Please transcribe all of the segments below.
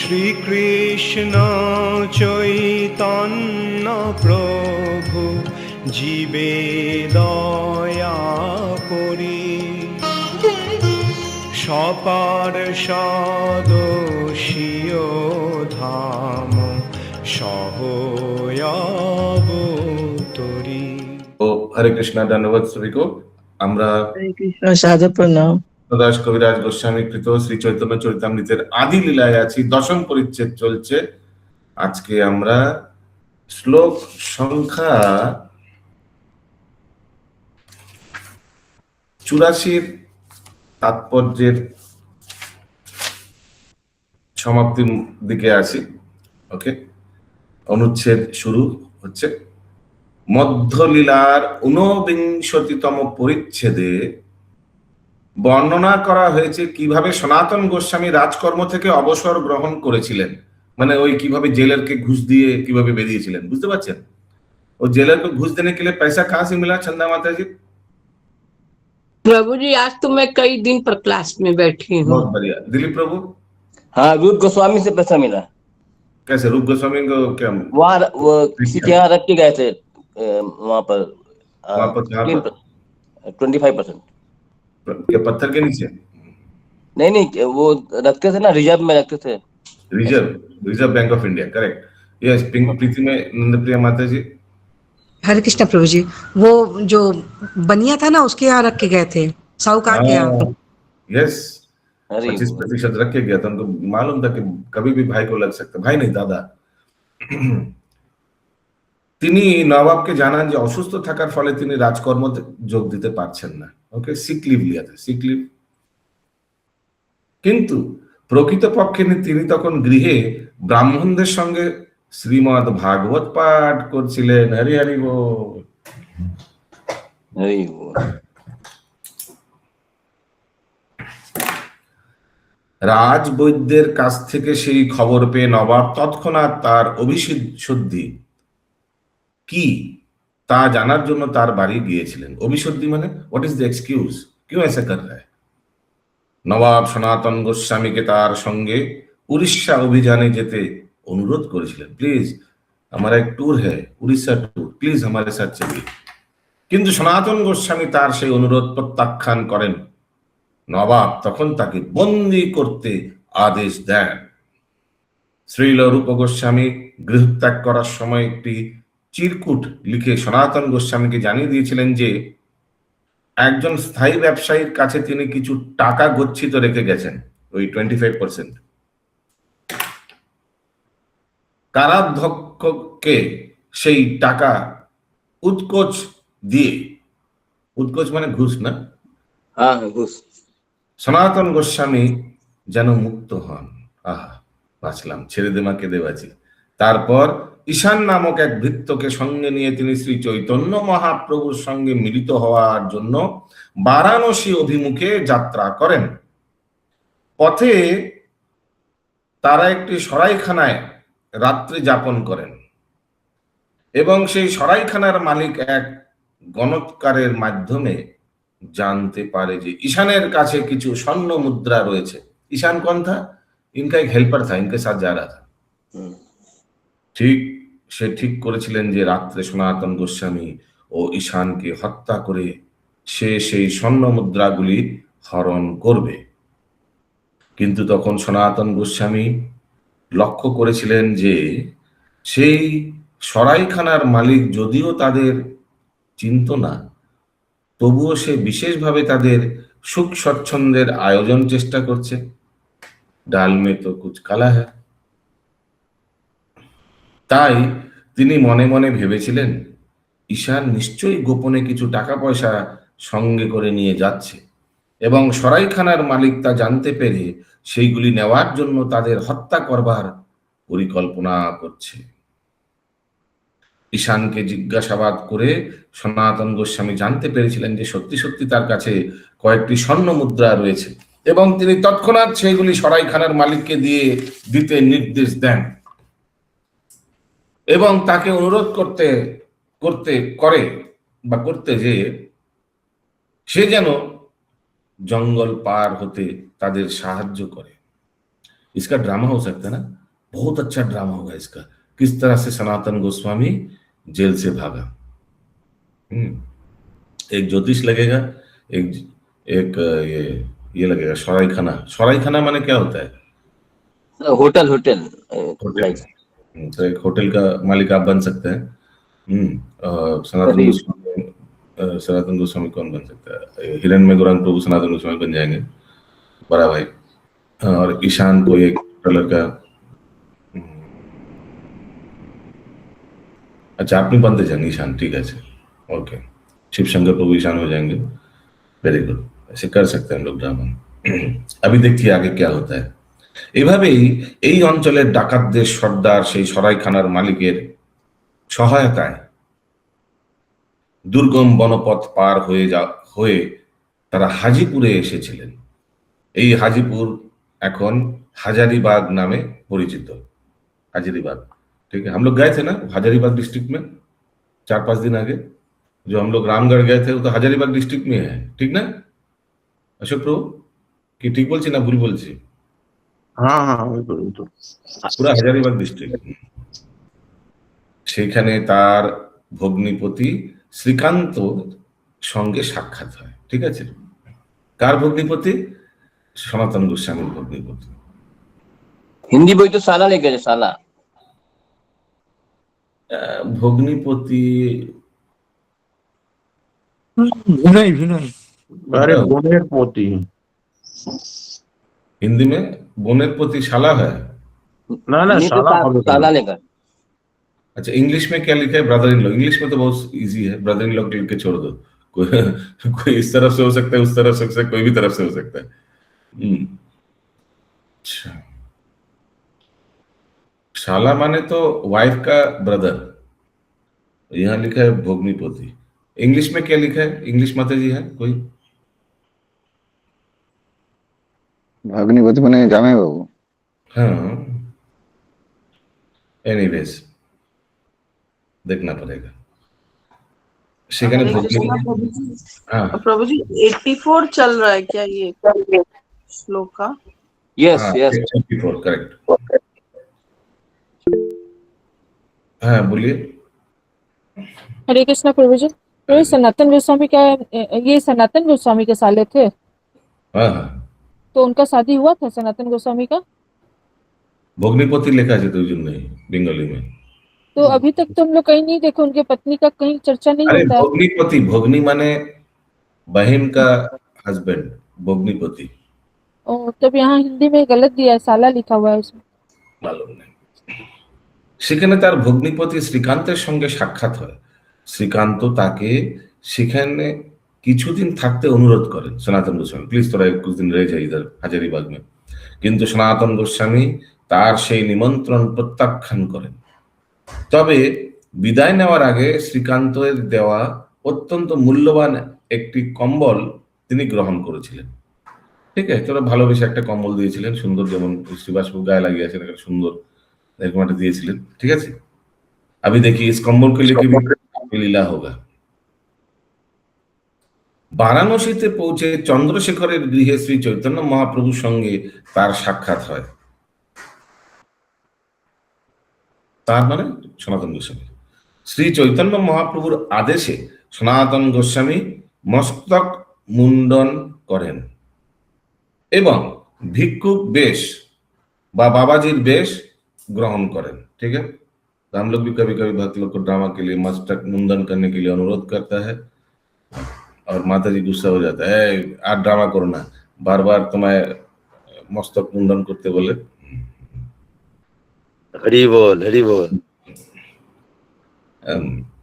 শ্রীকৃষ্ণ চৈতন্য প্রভু জীবে দয়া করি, সপার্ষদস্য ধাম সহয়াবতরি। ও হরে কৃষ্ণ, ধন্যবাদ সবিকো। আমরা হরে কৃষ্ণ, সাধু প্রণাম। দাস কবিরাজ গোস্বামী কৃত শ্রী চৈতন্য চরিতামৃতের আদি লীলায় আছি, দশম পরিচ্ছেদ চলছে। আজকে আমরা শ্লোক সংখ্যা 84 তাৎপর্যের সমাপ্তির দিকে আছি। ওকে, অনুচ্ছেদ শুরু হচ্ছে। মধ্যলীলার 49তম পরিচ্ছেদে বর্ণনা করা হয়েছে কিভাবে সনাতন গোস্বামী রাজকর্ম থেকে অবসর গ্রহণ করেছিলেন। মানে ওই কিভাবে জেলারকে ঘুষ দিয়ে কিভাবে বেরিয়েছিলেন, বুঝতে পারছেন? ও জেলার को घूस देने के लिए पैसा कहाँ से मिला चंदा माता जी? प्रभु जी, आज तो मैं कई दिन पर क्लास में बैठी हूँ। बहुत बढ़िया। दिलीप प्रभु? हाँ, रूप गोस्वामी से पैसा मिला। कैसे रूप गोस्वामी को क्या? वहाँ वो किसी के यहाँ रख के गए थे, वहाँ पर 25%। क्या पत्थर के नीचे? नहीं, वो रखते थे ना, रिजर्व में रखते थे। Reserve Bank of India, correct. Yes, प्रीति में नंदप्रिया माता जी। हरे कृष्ण प्रभु जी, वो जो बनिया था ना उसके यहाँ रख के गए थे, साहूकार के यहाँ। यस, अरे 25% रख के गया था। उनको मालूम था कि कभी भी भाई को लग सकता, भाई नहीं दादा। তিনি নবাবকে জানান যে অসুস্থ থাকার ফলে তিনি রাজকর্ম যোগ দিতে পারছেন না। ওকে, সিক লিভ লিয়া था, সিক লিভ। কিন্তু প্রকৃতপক্ষে তিনি তখন গৃহে ব্রাহ্মণদের সঙ্গে শ্রীমদ্ ভাগবত পাঠ করছিলেন। হরি হরি বল। हरी बोल। রাজবৈদ্যের কাছ থেকে সেই খবর পেয়ে নবাব তৎক্ষণাৎ তার অভিশুদ্ধি কি তা জানার জন্য তার বাড়ি গিয়েছিলেন। অভিশুদ্ধি মানে হোয়াট ইজ দ্য এক্সকিউজ, क्यों ऐसा कर रहा है? নবাব সনাতন গোস্বামীকে তার সঙ্গে উড়িষ্যা অভিযানে যেতে অনুরোধ করেছিলেন। প্লিজ हमारा एक टूर है, उड़ीसा टूर, प्लीज हमारे साथ चलिए। কিন্তু সনাতন গোস্বামী তার সেই অনুরোধ প্রত্যাখ্যান করেন। নবাব তখন তাকে বন্দী করতে আদেশ দেন। শ্রীল রূপ গোস্বামী গৃহত্যাগ করার সময় একটি চিরকুট লিখে সনাতন গোস্বামীকে জানিয়ে দিয়েছিলেন যে একজন স্থায়ী ব্যবসায়ীর কাছে তিনি কিছু টাকা গচ্ছিত রেখে গেছেন, ওই 25%। কারাধ্যক্ষকে সেই টাকা উৎকোচ দিয়ে, উৎকোচ মানে ঘুষ না? हाँ, घूस। সনাতন গোস্বামী যেন মুক্ত হন। আহা, বাঁচলাম, ছেড়ে দে মাকে দেবাজি। তারপর ঈশান নামক এক ভৃত্যকে সঙ্গে নিয়ে তিনি শ্রী চৈতন্য মহাপ্রভুর সঙ্গে মিলিত হওয়ার জন্য বারাণসী অভিমুখে যাত্রা করেন। পথে তারা একটি সরাইখানায় রাত্রি যাপন করেন এবং সেই সরাইখানার মালিক এক গণৎকারের মাধ্যমে जानते पारे जे ईशानेर काछे किछु स्वर्ण मुद्रा रयेछे। ईशान कौन था? इनका एक हेल्पर था, इनके साथ जा रहा था। ठीक से ठीक करेছিলেন যে রাত্রে সনাতন গোস্বামী ও ঈশানকে হত্যা করে সে সেই স্বর্ণ মুদ্রাগুলি হরণ করবে। কিন্তু তখন সনাতন গোস্বামী লক্ষ্য করেছিলেন যে সেই সরাইখানার মালিক যদিও তাদের চিনত না, তবুও সে বিশেষভাবে তাদের সুখ স্বচ্ছন্দের আয়োজন চেষ্টা করছে। ডাল মে তো কুছ কালা হ্যায়। তাই তিনি মনে মনে ভেবেছিলেন ঈশান নিশ্চয়ই গোপনে কিছু টাকা পয়সা সঙ্গে করে নিয়ে যাচ্ছে এবং সরাইখানার মালিক তা জানতে পেরে সেইগুলি নেওয়ার জন্য তাদের হত্যা করবার পরিকল্পনা করছে। ঈশানকে জিজ্ঞাসাবাদ করে সনাতন গোস্বামী জানতে পেরেছিলেন যে সত্যি সত্যি তার কাছে কয়েকটি স্বর্ণ মুদ্রা রয়েছে এবং তিনি তৎক্ষণাৎ সেইগুলি সরাইখানার মালিককে দিতে নির্দেশ দেন এবং তাকে অনুরোধ করতে যে সে যেন জঙ্গল পার হতে তাদের সাহায্য করে। इसका ड्रामा हो सकता है ना, बहुत अच्छा ड्रामा होगा इसका, किस तरह से सनातन गोस्वामी जेल से भागा। एक ज्योतिष लगेगा, एक एक ये लगेगा सराय खाना। सराय खाना माने क्या होता है? Hotel hotel hotel. लाइक तो एक होटल का मालिक आप बन सकते हैं। सनातन गोस्वामी कौन बन सकता है? हिरण्य गौरांग प्रभु सनातन गोस्वामी बन जाएंगे, बड़ा भाई। और ईशान को एक कलर का, अच्छा आपने बनते जाएंगे ईशान, ठीक है, ओके। शिव शंकर प्रभु ईशान हो जाएंगे, वेरी गुड। ऐसे कर सकते हैं हम लोग ड्रामा। अभी देखिए आगे क्या होता है। এভাবেই এই অঞ্চলের ডাকাতদের সর্দার সেই সরাইখানার মালিকের সহায়তায় দুর্গম বনপথ পার হয়ে তারা হাজিপুরে এসেছিলেন। এই হাজিপুর এখন হাজাरीबाग नामे परिचित। हाजारीबाग, ठीक है, हम लोग गए थे ना हजारीबाग डिस्ट्रिक्ट में 4-5 दिन आगे, जो हम लोग रामगढ़ गए थे वो तो हजारीबाग डिस्ट्रिक्ट में है, ठीक ना अशोक प्रभु? कि ठीक बोलছি না ভুল বলছি? हाँ हाँ वही तो। পুরা হাজারীবাগ ডিস্ট্রিক্ট। সেখানে তার ভগ্নিপতি শ্রীকান্ত সঙ্গে সাক্ষাৎ হয়, ঠিক আছে। কার ভগ্নিপতি? সনাতন গোস্বামীর ভগ্নিপতি। हिंदी বই তো সালা লেখা সালা। ভগ্নিপতি विनय विनय अरे बोनेर पोती। हिंदी में बोनेर पोती शाला है। ना ना हिंदी तो साला फॉलो साला लेखा। अच्छा इंग्लिश में क्या लिखा है? Brother in law. इंग्लिश में तो बहुत इजी है, ब्रदर इन लॉ लिख के छोड़ दो। कोई इस तरफ से हो सकता है, उस तरफ से हो सकता है, कोई भी तरफ से हो सकता है। अच्छा, शाला माने तो वाइफ का ब्रदर, यहाँ लिखा है भोगनीपोती। इंग्लिश में क्या लिखा है? इंग्लिश माता जी है कोई? भग्निपति बने जामे बाबू। हाँ, एनीवेज देखना पड़ेगा सेখানে हाँ प्रभु जी 84 चल रहा है क्या ये श्लोक का? Yes yes 24 correct. हाँ बोलिए। हरे कृष्णा प्रभु जी। ये सनातन गोस्वामी का, ये सनातन गोस्वामी के साले थे, हाँ हाँ तो उनका शादी हुआ था सनातन गोस्वामी का? भोगनीपोती लिखा है तो नहीं बंगाली में। तो अभी तक तो हम लोग कहीं नहीं देखे, उनके पत्नी का कहीं चर्चा नहीं अरे होता है। भोगनीपोती, भोगनी माने बहन का हस्बैंड, भोगनीपोती। ओ, तब यहाँ हिंदी में गलत दिया है, साला लिखा हुआ है उसमें। মালুম নেই। সেখানে তার ভগ্নিপতি শ্রীকান্তের সঙ্গে সাক্ষাৎ হয়। শ্রীকান্ত তাকে সেখানে কিছুদিন থাকতে অনুরোধ করেন সনাতন গোস্বামী, প্লিজ তোরা कुछ दिन रह जा इधर হাজারীবাগ में। কিন্তু সনাতন গোস্বামী তার সেই নিমন্ত্রণ প্রত্যাখ্যান করেন। তবে বিদায় নেওয়ার আগে শ্রীকান্তের দেওয়া অত্যন্ত মূল্যবান একটি কম্বল তিনি গ্রহণ করেছিলেন। ঠিক আছে, তোরা ভালোবেসে একটা কম্বল দিয়েছিলেন সুন্দর, যেমন শ্রীবাসবাবু গায়ে লাগিয়েছেন একটা সুন্দর এরকম একটা দিয়েছিলেন, ঠিক আছে। अभी देखिए इस कम्बल के लिए भी लीला होगा। বারাণসীতে পৌঁছে চন্দ্রশেখরের গৃহে শ্রী চৈতন্য মহাপ্রভুর সঙ্গে তার সাক্ষাৎ হয়। তার মানে সনাতন গোস্বামী। শ্রী চৈতন্য মহাপ্রভুর আদেশে সনাতন গোস্বামী মস্তক মুন্ডন করেন এবং भिक्षुक बेश বা बाबाजीर बेश ग्रहण करें, ठीक है। तो हम लोग भी कभी कभी भक्त लोग को ड्रामा के लिए मस्तक मुंडन करने के लिए अनुरोध करता है और माता जी गुस्सा हो जाता है, आज ड्रामा करो ना, बार बार तुम्हें मस्तक मुंडन करते बोले। हरी बोल हरी बोल।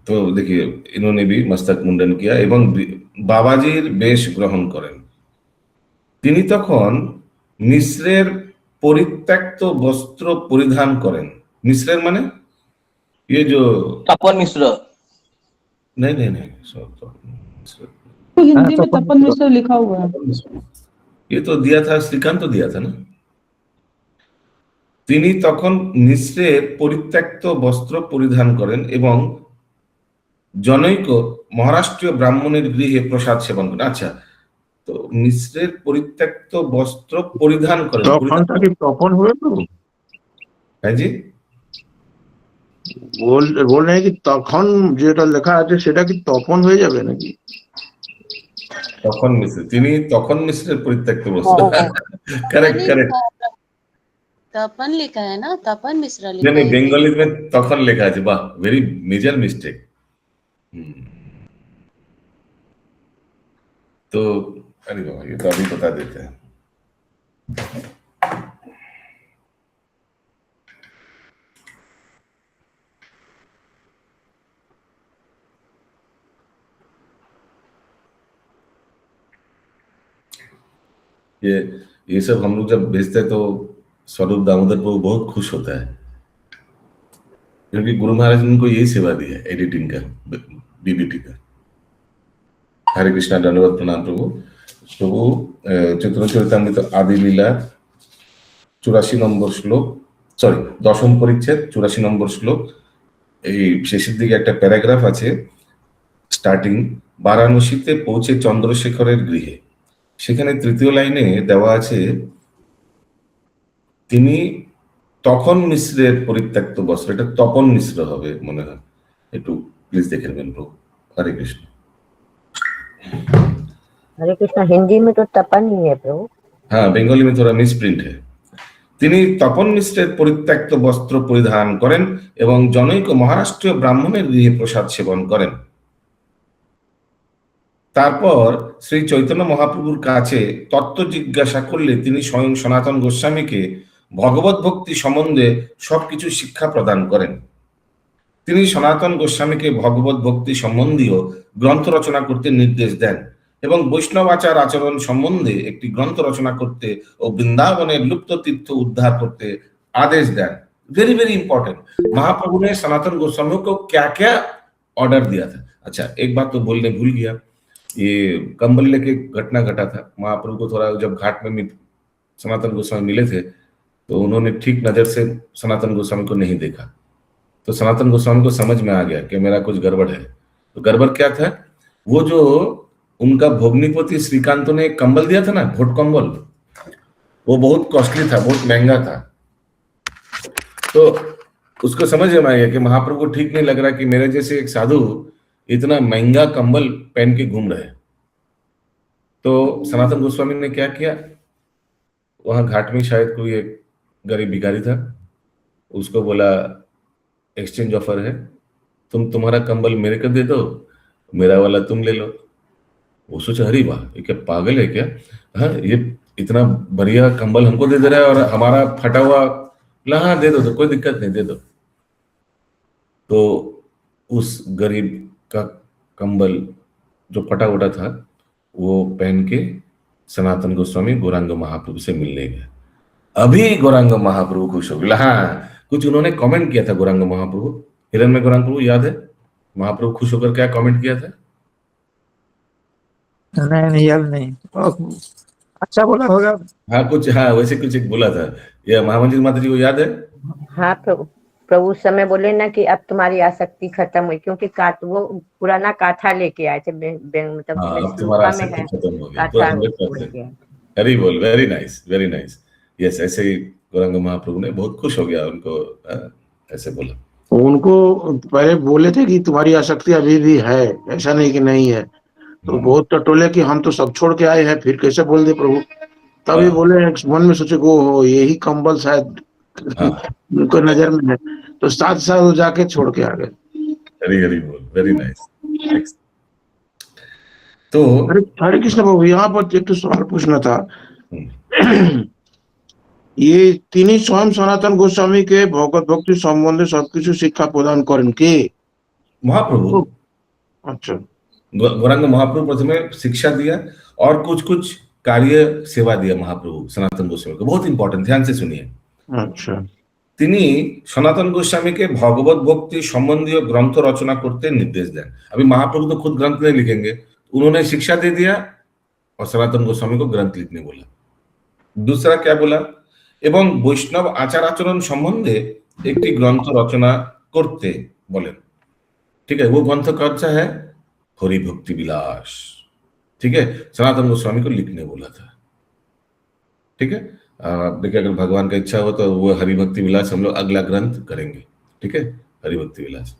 तो देखिए इन्होंने भी मस्तक मुंडन किया এবং বাবাজির বেশ গ্রহণ করেন। তিনি তখন মিশ্রের পরিত্যক্ত বস্ত্র পরিধান করেন। মিশ্রের মানে ये जो तपन मिश्र नहीं नहीं नहीं तो हिंदी में तपन मिश्र लिखा हुआ है। ये तो दिया था श्रीकांत, तो दिया था ना। তিনি তখন মিশ্রের পরিত্যক্ত বস্ত্র পরিধান করেন এবং জনৈক মহারাষ্ট্রীয় ব্রাহ্মণের গৃহে প্রসাদ সেবন করেন। আচ্ছা তো মিশ্রের পরিত্যক্ত বস্ত্র পরিধান করেন। তখন তাকে তপন হবে প্রভু? হ্যাঁ জি, বল रहे हैं कि তখন যেটা লেখা আছে সেটা কি তপন হয়ে যাবে নাকি? তখন মিশ্র, তিনি তখন মিশ্রের পরিত্যক্ত বস্ত্র। Correct correct. तपन लिखा है ना, तपन मिश्रा नहीं लिखा नहीं, है। बंगाली में तखन लिखा है। वाह, वेरी मेजर मिस्टेक। तो अरे बाबा, ये तो अभी बता देते हैं। ये सब हम लोग जब भेजते हैं तो स्वरूप दामोदर प्रभु बहुत खुश होता है, क्योंकि गुरु महाराज ने उनको यही सेवा दी है, एडिटिंग का, बीबीटी का। हरे कृष्णा, धन्यवाद, प्रणाम प्रभु। प्रभु चैतन्य चरितामृत आदि लीला 84 নম্বর শ্লোক, সরি 10ম পরিচ্ছেদ 84 নম্বর শ্লোক, এই শেষের দিকে একটা প্যারাগ্রাফ আছে, স্টার্টিং বারাণসীতে পৌঁছে চন্দ্রশেখরের গৃহে। সেখানে তৃতীয় লাইনে দেওয়া আছে, তিনি তখন মিশ্রের পরিত্যক্ত বস্ত্র, এটা তপন মিশ্র হবে মনে হয়, একটু প্লিজ দেখে নেবেন প্রভু। হরে কৃষ্ণ। हरे कृष्णा हिंदी में तो तपन ही है प्रभु। हाँ, बेंगली में थोड़ा मिसप्रिंट है। তিনি তপন মিশ্রের পরিত্যক্ত বস্ত্র পরিধান করেন এবং জনৈক মহারাষ্ট্রীয় ব্রাহ্মণের গৃহে প্রসাদ সেবন করেন। তারপর শ্রী চৈতন্য মহাপ্রভুর কাছে তত্ত্ব জিজ্ঞাসা করলে তিনি স্বয়ং সনাতন গোস্বামীকে ভগবত ভক্তি সম্বন্ধে সবকিছু শিক্ষা প্রদান করেন। তিনি সনাতন গোস্বামীকে ভগবত ভক্তি সম্বন্ধীয় গ্রন্থ রচনা করতে নির্দেশ দেন এবং বৈষ্ণব আচার আচরণ সম্বন্ধে একটি গ্রন্থ রচনা করতে ও বৃন্দাবনের লুপ্ত তীর্থ उद्धार करते आदेश दें। वेरी वेरी इंपॉर्टेंट, महाप्रभु ने सनातन गोस्वामी को क्या क्या ऑर्डर दिया था। अच्छा, एक बात तो बोलने भूल गया, ये कंबल लेके घटना घटा था। महाप्रभु को थोड़ा जब घाट में सनातन गोस्वामी मिले थे तो उन्होंने ठीक नजर से सनातन गोस्वामी को नहीं देखा, तो सनातन गोस्वामी को समझ में आ गया कि मेरा कुछ गड़बड़ है। तो गड़बड़ क्या था, वो जो उनका भोगनीपति श्रीकांत ने एक कंबल दिया था ना, घोट कंबल, वो बहुत कॉस्टली था, बहुत महंगा था। तो उसको समझ में आ गया कि महाप्रभु को ठीक नहीं लग रहा कि मेरे जैसे एक साधु इतना महंगा कंबल पहन के घूम रहे। तो सनातन गोस्वामी ने क्या किया, वहां घाट में शायद कोई एक गरीब भिखारी था, उसको बोला एक्सचेंज ऑफर है, तुम्हारा कंबल मेरे को दे दो, मेरा वाला तुम ले लो। वो सोचा, अरे वाह, ये क्या पागल है क्या, हाँ ये इतना बढ़िया कंबल हमको दे रहा है और हमारा फटा हुआ, हाँ दे दो, तो कोई दिक्कत नहीं, दे दो। तो उस गरीब का कंबल जो फटा उटा था वो पहन के सनातन गोस्वामी गौरांग महाप्रभु से मिलने गए। अभी गौरांग महाप्रभु खुश हो गए। हाँ, कुछ उन्होंने कमेंट किया था गौरांग महाप्रभु, हिरण्मय गौरांग प्रभु, याद है महाप्रभु खुश होकर क्या कमेंट किया था? नहीं याद नहीं, अच्छा बोला होगा। हाँ कुछ, हाँ वैसे कुछ एक बोला था, ये महामंजिल माता जी को याद है? हाँ प्रभु, प्रभु उस समय बोले ना कि अब तुम्हारी आसक्ति खत्म हुई, क्योंकि वो पुराना काथा लेके आए थे, मतलब अब तुम्हारा आसक्ति खत्म हो गया। तो 100%। वेरी बोल, very nice, very nice. Yes, ऐसे ही गौरांग महाप्रभु ने बहुत खुश हो गया, उनको ऐसे बोला। उनको पहले बोले थे कि तुम्हारी आसक्ति अभी भी है, ऐसा नहीं कि नहीं है, तो बहुत टटोले कि हम तो सब छोड़ के आए हैं, फिर कैसे बोल दे प्रभु। तभी बोले, मन में सोचे को यही कंबल शायद उनको नजर में है, तो साथ साथ वो जाके छोड़ के आ गए। वेरी वेरी बोल, वेरी नाइस। तो हरे कृष्ण प्रभु, यहाँ पर एक तो सवाल पूछना था, ये তিনি स्वयं सनातन गोस्वामी के भगवत भक्ति সম্বন্ধে সবকিছু শিক্ষা প্রদান করেন কে? महाप्रभु। अच्छा, गौरांग महाप्रभु प्रथमे शिक्षा दिया और कुछ कुछ कार्य सेवा दिया महाप्रभु सनातन गोस्वामी को। बहुत इंपॉर्टेंट, ध्यान से सुनिए। अच्छा, তিনি সনাতন गोस्वामीকে भगवत भक्ति संबंधी ग्रंथ रचना करते निर्देश दें। अभी महाप्रभु तो खुद ग्रंथ नहीं लिखेंगे, उन्होंने शिक्षा दे दिया और सनातन गोस्वामी को ग्रंथ लिखने बोला। दूसरा क्या बोला, এবং বৈষ্ণব আচার আচরণ সম্বন্ধে একটি গ্রন্থ রচনা করতে বলেন। ठीक है, वो ग्रंथ कौन सा है? हरि भक्ति विलास। ठीक है, सनातन गोस्वामी को लिखने बोला था। ठीक है, देखिए अगर भगवान का इच्छा हो तो वो हरिभक्ति विलास हम लोग अगला ग्रंथ करेंगे। ठीक है, हरिभक्ति विलास।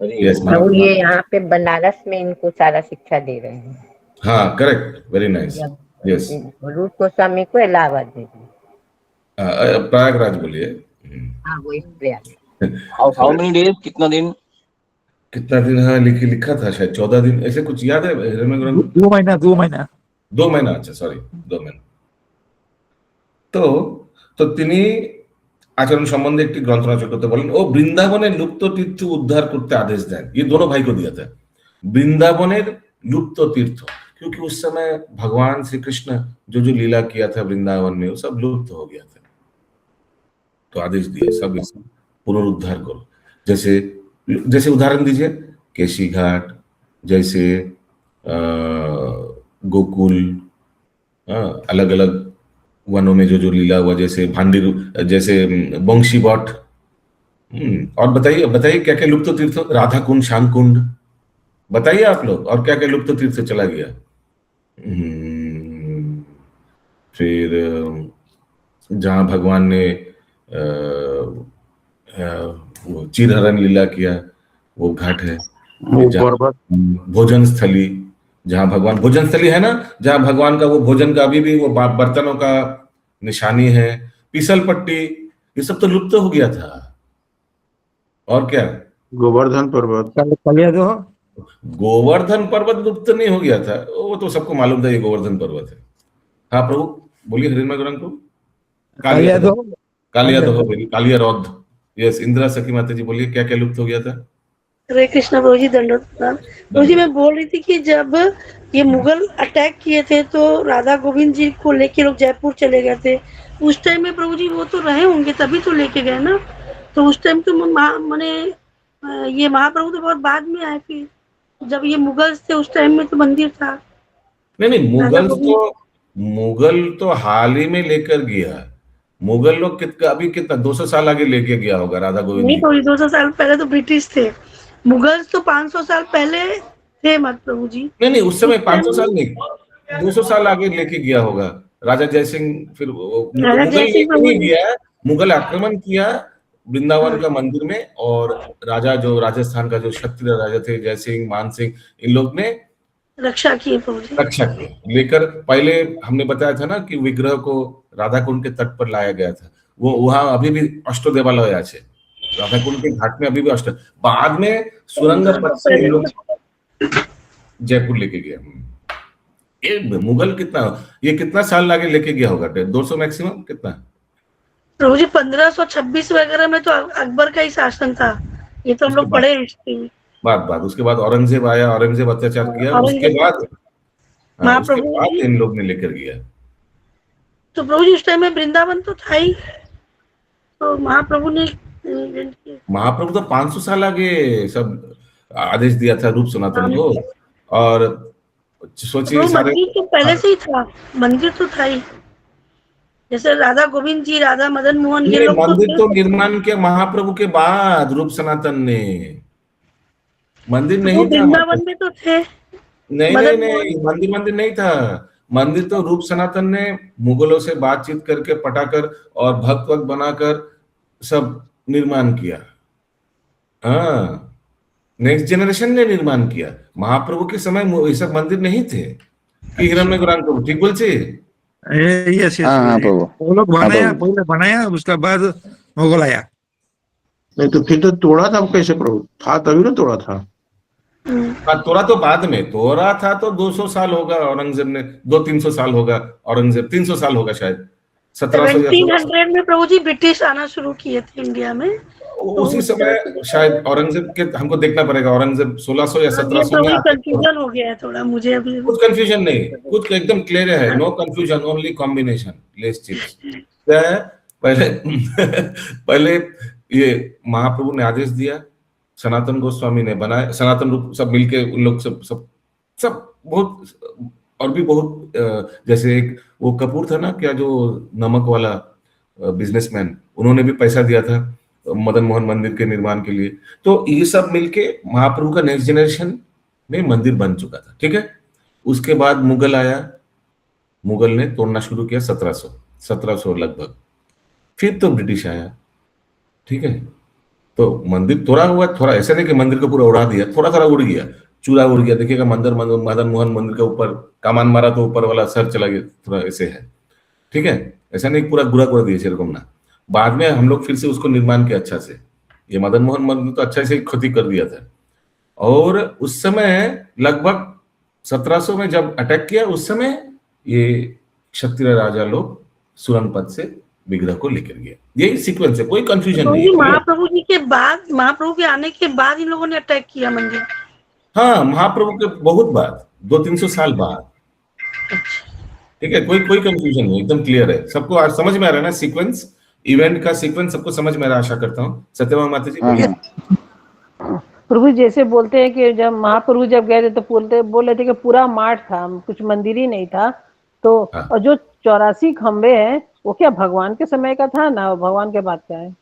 Yes, प्रभु ये यहाँ पे बनारस में इनको सारा शिक्षा दे रहे हैं। हाँ, करेक्ट, वेरी नाइस। यस, रूप गोस्वामी को इलाहाबाद दे दिए। प्रयागराज बोलिए। हाँ वही प्रयाग। हाउ मेनी डेज, कितना दिन? कितना दिन? हाँ, लिखा था शायद 14 दिन, ऐसे कुछ याद है? 2 महीना 2 महीना 2 महीना, अच्छा सॉरी 2 महीना। তো তিনি आचरण संबंधी एक ग्रंथ रचना करते बोलें, ओ वृंदावने लुप्त तीर्थ उद्धार करते आदेश दें। ये दोनों भाई को दिया था, वृंदावने लुप्त तीर्थ, क्योंकि उस समय भगवान श्री कृष्ण जो लीला किया था वृंदावन में वो सब लुप्त हो गया था। तो आदेश दिए सब इसका पुनरुद्धार करो। जैसे उदाहरण दीजिए, केशी घाट, जैसे गोकुल, अलग अलग वनों में जो लीला हुआ, जैसे भांडीर, जैसे बंशी बट। और बताइए क्या क्या लुप्त तीर्थ? राधा कुंड, श्याम कुंड, बताइए आप लोग, और क्या क्या लुप्त तीर्थ चला गया? फिर जहां भगवान ने वो चीरहरण लीला किया वो घाट है। भोजन स्थली, जहां भगवान, भोजन स्थली है ना, जहां भगवान का वो भोजन का अभी भी वो बर्तनों का निशानी है। पीसल पट्टी, ये सब तो लुप्त हो गया था। और क्या? गोवर्धन पर्वत, गोवर्धन पर्वत लुप्त नहीं हो गया था, वो तो सबको मालूम था ये गोवर्धन पर्वत है। हाँ प्रभु बोलिए, हरिमा ग्रंथ को कालिया रौद। यस, इंदिरा सखी माता जी बोलिए, क्या क्या लुप्त हो गया था? हरे कृष्णा प्रभु जी, दंडवत प्रणाम। प्रभु जी मैं बोल रही थी कि जब ये मुगल अटैक किए थे तो राधा गोविंद जी को लेके लोग जयपुर चले गए थे, उस टाइम में प्रभु जी वो तो रहे होंगे तभी तो लेके गए ना। तो उस टाइम तो माने ये महाप्रभु तो बहुत बाद में आए, फिर जब ये मुगल थे उस टाइम में तो मंदिर था। नहीं, मुगल तो हाल ही में लेकर गया। मुगल लोग अभी कितना 200 साल आगे लेके गया होगा राधा गोविंद। नहीं, तो 200 साल पहले तो ब्रिटिश थे, मुगल्स तो 500 साल पहले थे मत प्रभु जी। नहीं, उस समय 500 साल नहीं, 200 साल आगे लेके गया होगा राजा जयसिंह। फिर मुगल लेके नहीं गया, मुगल आक्रमण किया वृंदावन का मंदिर में, और राजा जो राजस्थान का जो क्षत्रिय राजा थे जयसिंह, मान सिंह, इन लोग ने रक्षा की लेकर। पहले हमने बताया था ना कि विग्रह को राधा कुंड के तट पर लाया गया था, वो वहां अभी भी अष्ट देवालय है, राधा कुंड के घाट में अभी भी अष्ट। बाद में सुरंग पथ से लोग जयपुर लेके गया। ये मुगल कितना साल आगे लेके गया होगा? 200 मैक्सिमम, कितना? प्रभु जी 1526 वगैरह में तो अकबर का ही शासन था, ये तो हम लोग पढ़े हिस्ट्री में। बात उसके बाद औरंगजेब आया, औरंगजेब अत्याचार किया, उसके बाद इन लोग ने लेकर गया। तो प्रभु जी उस टाइम में वृंदावन तो था ही, तो महाप्रभु तो 500 साल आगे सब आदेश दिया था रूप सनातन को। और सोचिए सारे मंदिर तो पहले से ही था, मंदिर तो था ही, जैसे राधा गोविंद जी, राधा मदन मोहन, ये लोग मंदिर तो निर्माण किया महाप्रभु के बाद रूप सनातन ने। मंदिर नहीं था, वृंदावन में तो थे। नहीं, मंदिर नहीं था। मंदिर तो रूप सनातन ने मुगलों से बातचीत करके पटाकर और भक्त बनाकर सब निर्माण किया। हाँ, नेक्स्ट जनरेशन ने निर्माण किया। महाप्रभु के समय ये सब मंदिर नहीं थे कि हिरण्य गर्भ, ठीक बोलছে? यस वो लोग बनाया उसके बाद मुगल आया। नहीं तो फिर तो तोड़ा था कैसे प्रभु? था तभी ना तोड़ा था। तोड़ा तो बाद में, तोड़ा था तो 200 साल होगा औरंगजेब ने, 200-300 साल होगा औरंगजेब, 300 साल होगा शायद। 1700 में प्रभु जी ब्रिटिश आना शुरू किए थे इंडिया में, उसी समय शायद औरंगजेब के, हमको देखना पड़ेगा औरंगजेब 1600 या 1700 में। कंफ्यूजन हो गया है थोड़ा मुझे अभी। कुछ कंफ्यूजन नहीं, कुछ एकदम क्लियर है, no confusion, only combination, Lay's chips. पहले ये महाप्रभु ने आदेश दिया, सनातन गोस्वामी ने बनाया, सनातन रूप सब मिलके उन लोग सब बहुत, और भी बहुत, जैसे एक वो कपूर था ना क्या, जो नमक वाला बिजनेसमैन, उन्होंने भी पैसा दिया था मदन मोहन मंदिर के निर्माण के लिए। तो ये सब मिलके महाप्रभु का नेक्स्ट जनरेशन में मंदिर बन चुका था। ठीक है, उसके बाद मुगल आया, मुगल ने तोड़ना शुरू किया 1700 लगभग। फिर तो ब्रिटिश आया, ठीक है। तो मंदिर तोड़ा हुआ, थोड़ा ऐसा नहीं कि मंदिर को पूरा उड़ा दिया, थोड़ा थोड़ा उड़ गया, चूरा उड़ गया। देखिएगा मदन मोहन मंदिर के ऊपर कमान मारा तो ऊपर वाला सर चला गया, थोड़ा ऐसे है, ठीक है। ऐसा नहीं पूरा गुरा कर दिया सेरकम ना। बाद में हम लोग फिर से उसको निर्माण किया अच्छा से। ये मदन मोहन मंदिर तो अच्छा से क्षति कर दिया था। और उस समय लगभग 1700 में जब अटैक किया, उस समय ये क्षत्रिय राजा लोग सुरंग पथ से विग्रह को लेकर गए। यही सीक्वेंस है, कोई कंफ्यूजन नहीं है। महाप्रभु जी के बाद, महाप्रभु के आने के बाद इन लोगों ने अटैक किया मंदिर? हाँ, महाप्रभु के बहुत बाद, 200-300 साल बाद, ठीक है। कोई कंफ्यूजन नहीं, एकदम क्लियर है। सबको आज समझ में आ रहा है ना सीक्वेंस, इवेंट का सीक्वेंस सबको समझ में आ रहा है, आशा करता हूँ। सत्यभामा माता जी बोलिए। प्रभु जैसे बोलते हैं कि जब महाप्रभु जब गए थे तो बोल रहे थे कि पूरा माठ था, कुछ मंदिर ही नहीं था। तो और जो 84 खंबे हैं वो क्या भगवान के समय का था ना, भगवान के बाद का है?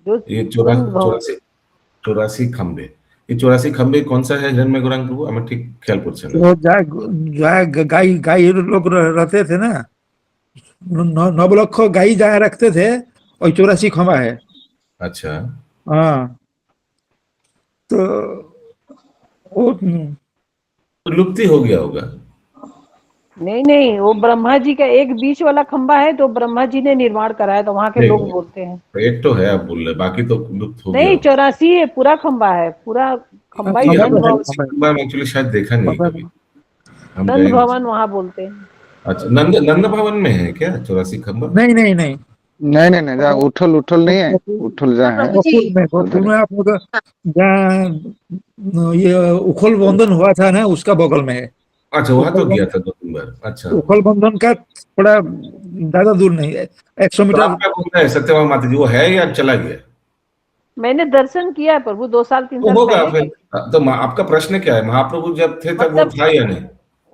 जो ये 84 खंबे, ये 84 खंबे कौन सा है जन्म गौरांग प्रभु? हमें ठीक ख्याल पूछ गाय लोग रहते थे ना, 9 लक्ष गाय जहाँ रखते थे, और 84 खंबा है। अच्छा, हाँ, तो वो लुप्ति हो गया होगा। नहीं, वो ब्रह्मा जी का एक बीच वाला खंबा है, तो ब्रह्मा जी ने निर्माण कराया, तो वहाँ के लोग बोलते हैं। एक तो है, आप बोल रहे, बाकी तो लुप्त हो गया। नहीं, 84 है, पूरा खंबा है, पूरा खंबा ही एक्चुअली शायद देखा नहीं कभी। नंद भवन वहाँ बोलते हैं। अच्छा, नंद भवन में है क्या 84 खंबा? नहीं, जहाँ उठल नहीं है, उठल जहाँ है गोकुल में आप लोग जहाँ ये उखल बंधन हुआ था ना, उसका बगल में है। अच्छा, वहाँ तो गया था 2-3 बार। अच्छा, उखल बंधन का थोड़ा ज्यादा दूर नहीं है, 100 मीटर। क्या बोलता है सत्यभामा माता जी, वो है या चला गया? मैंने दर्शन किया प्रभु 2 साल 3 साल होगा पहले। फिर तो आपका प्रश्न क्या है, महाप्रभु जब थे तब वो था या नहीं?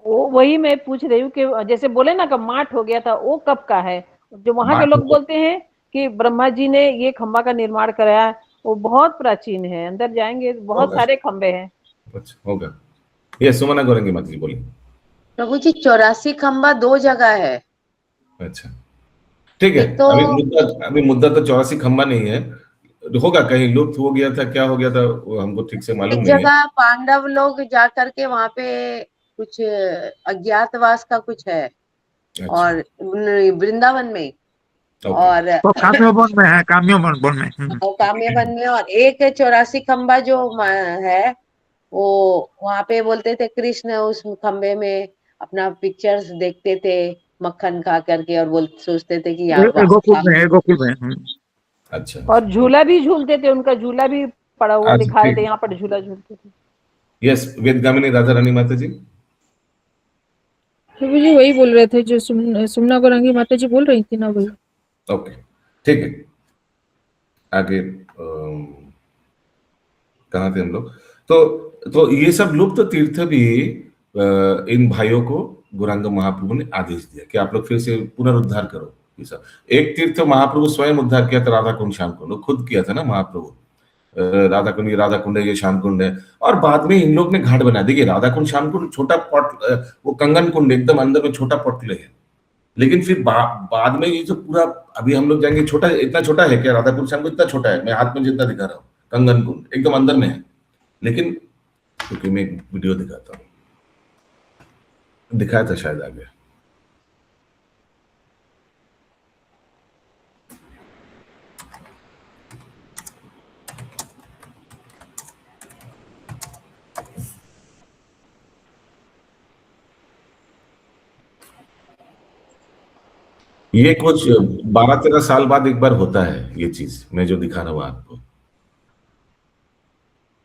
वो वही मैं पूछ रही हूँ कि जैसे बोले ना कब माठ हो गया था, वो कब का है? जो वहाँ के लोग बोलते हैं कि ब्रह्मा जी ने ये खंबा का निर्माण कराया, वो बहुत प्राचीन है, अंदर जाएंगे बहुत सारे खंबे हैं। अच्छा, होगा। ये सुमना गौरंगी माता जी बोलिए। प्रभु जी 84 खंबा 2 जगह है। अच्छा, ठीक है। तो अभी मुद्दा तो 84 खंबा नहीं है, होगा कहीं लुप्त हो गया था, क्या हो गया था वो हमको ठीक से मालूम नहीं है। जगह पांडव लोग जा करके वहां पे कुछ अज्ञातवास का कुछ है। अच्छा। और वृंदावन में और काम्यवन में है, काम्यवन में और एक 84 खंबा जो है वो वहां पे बोलते थे कृष्ण उस खंबे में अपना पिक्चर्स देखते थे मक्खन खा करके, और सोचते थे कि गोकुल में। अच्छा, और झूला भी झूलते थे, उनका झूला भी पड़ा हुआ दिखा रहे थे, यहाँ पर झूला झूलते थे। यस, वेदगामिनी राधा रानी माता जी। प्रभु जी वही बोल रहे थे जो सुमना गौरांगी माता जी बोल रही थी ना, वही। ओके, ठीक है। आगे कहाँ थे हम लोग? तो ये सब लुप्त तीर्थ भी इन भाइयों को गौरांग महाप्रभु ने आदेश दिया कि आप लोग फिर से पुनरुद्धार करो। ये सब एक तीर्थ महाप्रभु स्वयं उद्धार किया था, राधा कुंड श्याम कुंड खुद किया था ना महाप्रभु। राधा कुंड है, ये श्याम कुंड है, और बाद में इन लोग ने घाट बना। देखिए, राधा कुंड श्याम कुंड छोटा पॉट, वो कंगन कुंड एकदम अंदर में छोटा पॉटले है, लेकिन फिर बाद में ये जो पूरा अभी हम लोग जाएंगे, छोटा, इतना छोटा है क्या राधा कुंड श्याम कुंड? इतना छोटा है, मैं हाथ में जितना दिखा रहा हूँ। कंगन कुंड एकदम अंदर में है, लेकिन क्योंकि मैं एक वीडियो दिखाता हूँ, दिखाया था शायद आगे। ये कुछ 12-13 साल बाद एक बार होता है ये चीज, मैं जो दिखा रहा हूँ आपको,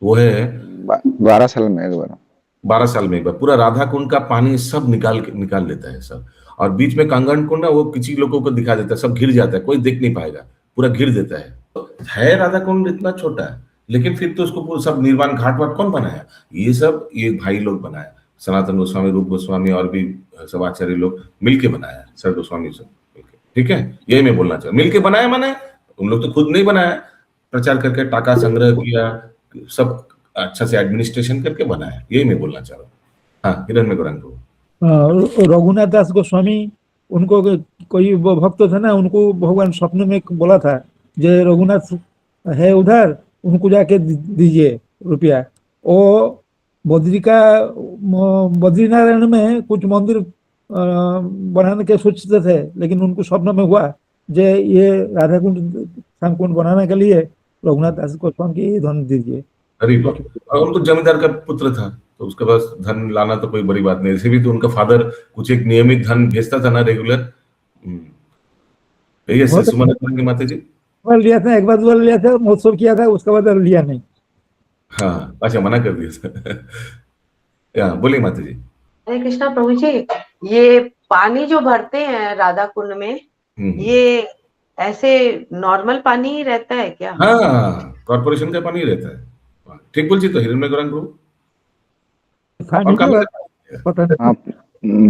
वो है 12 साल में एक बार। 12 साल में एक बार पूरा राधा कुंड का पानी सब निकाल लेता है सब, और बीच में कंगन कुंड ना, वो किसी लोगों को दिखा देता है, सब घिर जाता है, कोई देख नहीं पाएगा, पूरा घिर देता है। तो है राधा कुंड इतना छोटा है, लेकिन फिर तो उसको पूरा सब निर्वाण घाट वाट कौन बनाया? ये सब ये भाई लोग बनाया, सनातन गोस्वामी, रूप गोस्वामी और भी सब आचार्य लोग मिलके बनाया, सर गोस्वामी सब मिलके, ठीक है। यही मैं बोलना चाहूँ, मिलके बनाया माने उन लोग तो खुद नहीं बनाया, प्रचार करके टाका संग्रह किया, सब अच्छा से एडमिनिस्ट्रेशन करके बनाया, यही मैं बोलना चाह रहा हूँ। हाँ, हिरण्य गौरांग प्रभु। रघुनाथ दास गोस्वामी, उनको कोई वो भक्त थे ना, उनको भगवान स्वप्न में बोला था जे रघुनाथ है उधर, उनको जाके दीजिए रुपया। वो बद्रीनारायण में कुछ मंदिर बनाने के सोचते थे, लेकिन उनको स्वप्न में हुआ जे ये राधा कुंड श्याम कुंड बनाने के लिए रघुनाथ दास गोस्वामी की धन दीजिए। अरे बाप, और उनको जमींदार का पुत्र था तो उसके पास धन लाना तो कोई बड़ी बात नहीं। ऐसे भी तो उनका फादर कुछ एक नियमित धन भेजता था ना, रेगुलर। यही है सुमन की माता जी। लिया था, एक बार लिया था, महोत्सव किया था, उसके बाद लिया नहीं। हाँ, अच्छा, मना कर दिया। बोलिए माता जी। हरे कृष्णा प्रभु जी, ये पानी जो भरते हैं राधा कुंड में, ये ऐसे नॉर्मल पानी ही रहता है क्या? हाँ, कॉर्पोरेशन का पानी रहता है। ठीक बोल जी। तो हिरण्य गौरांग प्रभु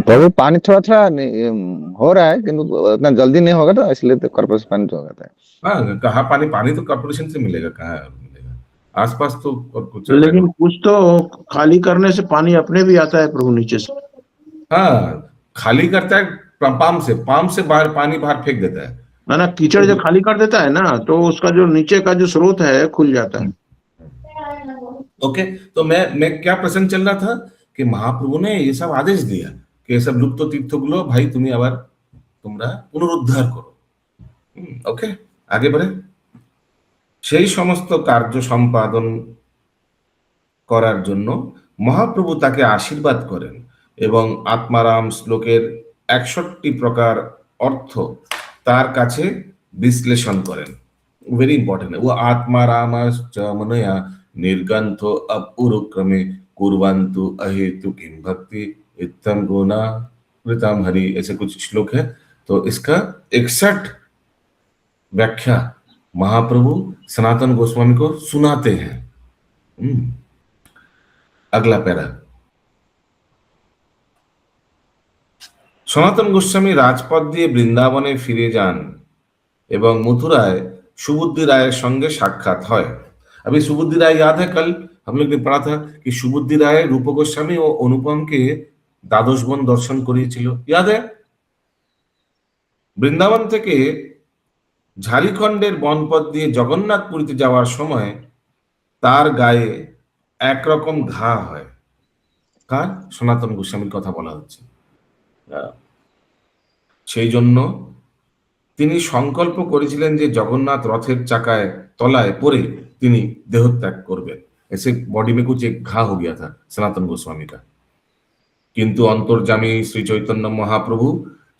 प्रभु पानी थोड़ा थोड़ा हो रहा है, किंतु उतना जल्दी नहीं होगा, तो इसलिए तो कॉर्पोरेशन पानी तो होता है। हाँ, कहाँ पानी तो कॉर्पोरेशन से मिलेगा, कहाँ मिलेगा आसपास तो कुछ। लेकिन कुछ तो खाली करने से पानी अपने भी आता है प्रभु नीचे से। हाँ, खाली करता है पाम से बाहर पानी बाहर फेंक देता है ना, कीचड़ जो खाली कर देता है ना, तो उसका जो नीचे का जो स्रोत है खुल जाता है। ओके, तो मैं क्या प्रसंग चल रहा था कि महाप्रभु ने ये सब आदेश दिया कि ये सब लुप्त तीर्थगुलो भाई तुम्हें আবার তোমরা পুনরুদ্ধার করো। ওকে, আগে बढ़े। সেই সমস্ত কার্য সম্পাদন করার জন্য মহাপ্রভু তাকে আশীর্বাদ করেন এবং আত্মারাম শ্লোকের 61 প্রকার অর্থ তার কাছে বিশ্লেষণ করেন। वेरी इंपॉर्टेंट है वो। आत्मारामश्चमनया निर्गंथ अपूर्वक्रमे कुर्वन्तु अहेतु किं भक्ति इत्थम गुना कृतम हरि, ऐसे कुछ श्लोक है। तो इसका 61 व्याख्या महाप्रभु सनातन गोस्वामी को सुनाते हैं। अगला पैरा। सनातन गोस्वामी राजपथ दिए बृंदावने फिरे जान এবং मथुराয় सुबुद्धि राय संगे साक्षात है। अभी सुबुद्धि राय याद है, कल हम लोग ने पढ़ा था कि सुबुद्धि राय रूप गोस्वामी और अनुपम के द्वादश वन दर्शन करिয়েছিল, याद है। বৃন্দাবন থেকে ঝাড়খণ্ডের বনপথ দিয়ে জগন্নাথপুরীতে যাওয়ার সময় তার গায়ে একরকম ঘা হয়। কার? সনাতন গোস্বামীর কথা বলা হচ্ছে। সেই জন্য তিনি সংকল্প করেছিলেন যে জগন্নাথ রথের চাকায় তলায় পড়ে তিনি দেহত্যাগ করবেন। ऐसे बॉडी में कुछ एक घा हो गया था सनातन गोस्वामी का। কিন্তু অন্তর্যামী শ্রী চৈতন্য মহাপ্রভু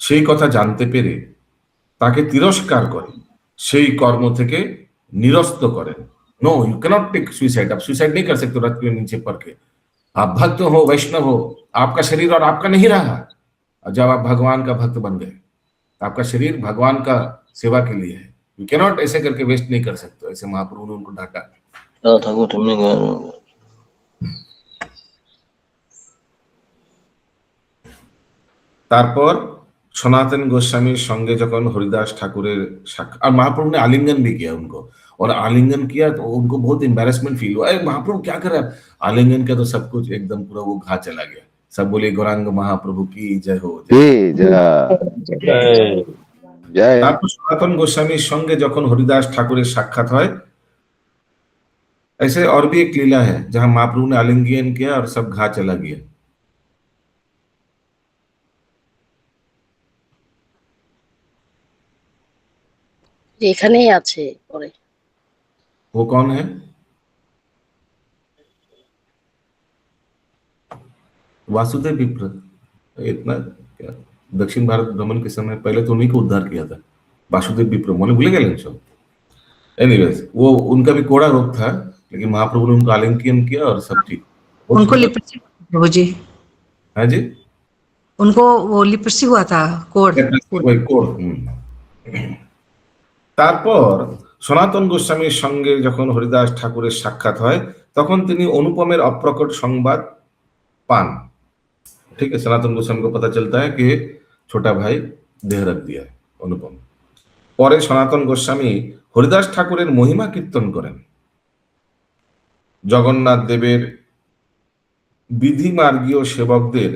সেই কথা জানতে পেরে তাকে তিরস্কার করে সেই কর্ম থেকে নিরস্ত করেন। No you cannot take suicide, आप सुसाइड नहीं कर सकते रथ के नीचे पड़ के। आप भक्त हो, वैष्णव हो, आपका शरीर और आपका नहीं रहा। जब आप भगवान का भक्त बन गए, आपका शरीर भगवान का सेवा के लिए है। यू कैनॉट ऐसे करके वेस्ट नहीं कर सकते। ऐसे महाप्रभु ने उनको ढाका। তারপর সনাতন गोस्वामीर संगे जखन हरिदास ठाकुरेर साक्षात, और महाप्रभु ने आलिंगन भी किया उनको, और आलिंगन किया तो उनको बहुत एम्बैरेसमेंट फील हुआ। अरे महाप्रभु क्या कर रहे हैं? आलिंगन किया तो सब कुछ एकदम पूरा वो घा चला गया। सब बोले गौरांग महाप्रभु की जय हो। তারপর সনাতন गोस्वामीर संगे जखन हरिदास ठाकुरेर साक्षात है। ऐसे और भी एक लीला है जहां महाप्रभु ने आलिंगन किया और सब घा चला गया। এখানেই আছে পরে। वो कौन है? वासुदेव विप्र। इतना क्या दक्षिण भारत भ्रमण के समय पहले तो उन्हीं को उद्धार किया था, वासुदेव विप्र। मैंने भूले गए सब। एनीवेज, वो उनका भी कोड़ा रोग था, लेकिन महाप्रभु ने उनको आलिंगन किया और सब ठीक। उनको लिप्सी प्रभु जी। हाँ जी, उनको वो लिप्सी हुआ था, कोड़। তারপর সনাতন গোস্বামীর সঙ্গে যখন হরিদাস ঠাকুরের সাক্ষাৎ হয় তখন তিনি অনুপমের अप्रकट संवाद पान। ठीक है, सनातन गोस्वामी को पता चलता है कि छोटा भाई देह रख दिया है अनुपम। পরে সনাতন গোস্বামী হরিদাস ঠাকুরের মহিমা কীর্তন করেন। জগন্নাথ দেবের বিধিমার্গীয় সেবকদের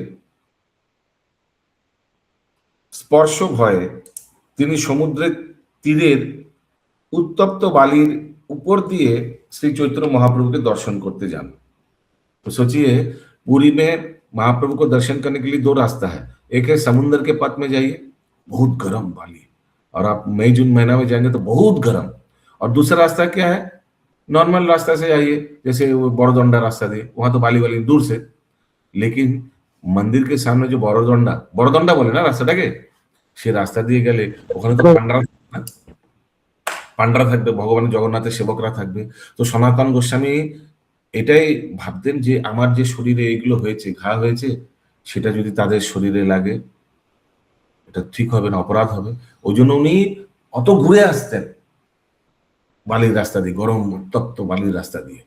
স্পর্শ ভয়ে তিনি সমুদ্রের তীরের उत्तप्त बालिर ऊपर दिए श्री चैतन्य महाप्रभु के दर्शन करते जान। तो सोचिए पुरी में महाप्रभु को दर्शन करने के लिए दो रास्ता है, एक है समुद्र के पथ में जाइए, बहुत गर्म बाली, और आप मई जून महीना में जाएंगे तो बहुत गर्म, और दूसरा रास्ता क्या है, नॉर्मल रास्ता से जाइए, जैसे वो बड़ोदंडा रास्ता दे, वहां तो बाली वाली दूर से, लेकिन मंदिर के सामने जो बड़ोदंडा बोले ना रास्ताटाके, সে রাস্তা দিয়ে গেলে ওখানে তো পান্ডারা থাকবে, ভগবান জগন্নাথের সেবকরা থাকবে। তো সনাতন গোস্বামী এটাই ভাবতেন যে আমার যে শরীরে এগুলো হয়েছে, ঘা হয়েছে, সেটা যদি তাদের শরীরে লাগে এটা ঠিক হবে না, অপরাধ হবে। ওই জন্য উনি অত ঘুরে আসতেন বালির রাস্তা দিয়ে, গরম উত্তপ্ত বালির রাস্তা দিয়ে।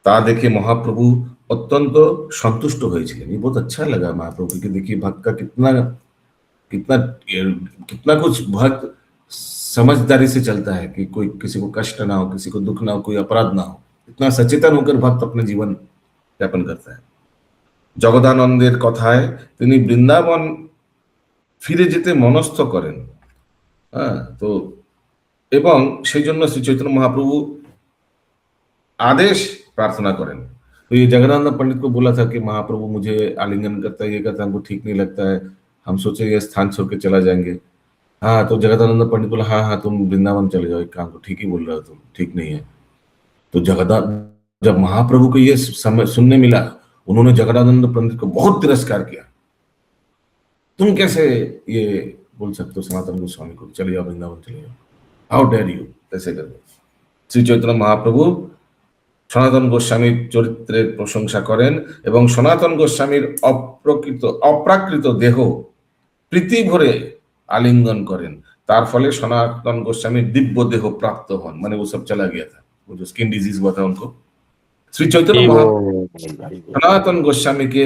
তা দেখে মহাপ্রভু অত্যন্ত সন্তুষ্ট হয়েছিলেন। ये बहुत अच्छा लगा महाप्रभु की, देखिए भक्त का कितना कितना कितना कुछ भक्त समझदारी से चलता है कि कोई किसी को कष्ट ना हो, किसी को दुख ना हो, कोई अपराध ना हो, इतना सचेतन होकर भक्त अपने जीवन यापन करता है। জগদানন্দের কথায় তিনি বৃন্দাবন ফিরে যেতে মনস্থ করেন। তো এবং সেই জন্য শ্রী চৈতন্য মহাপ্রভু आदेश प्रार्थना करें। तो ये जगदानंद पंडित को बोला था कि महाप्रभु मुझे आलिंगन करता है, ये करता है, हमको ठीक नहीं लगता है, हम सोचे ये स्थान छोड़ के चला जाएंगे। हाँ, तो जगदानंद पंडित बोला हाँ हाँ तुम वृंदावन चले जाओ, एक काम को ठीक ही बोल रहे हो तुम, ठीक नहीं है। तो जब महाप्रभु को ये समय सुनने मिला, उन्होंने जगदानंद पंडित को बहुत तिरस्कार किया। तुम कैसे ये बोल सकते हो सनातन गोस्वामी को चले जाओ वृंदावन चले जाओ, हाउ डेयर यू, ऐसे करके। श्री चैतन्य महाप्रभु সনাতন গোস্বামীর চরিত্রের প্রশংসা করেন এবং সনাতন গোস্বামীর অপ্রাকৃত দেহ প্রীতি ভরে আলিঙ্গন করেন। তার ফলে সনাতন গোস্বামীর দিব্য দেহ প্রাপ্ত হন, মানে वो सब चला गया था, वो जो स्किन डिजीज हुआ था उनको। শ্রী চৈতন্য সনাতন গোস্বামীকে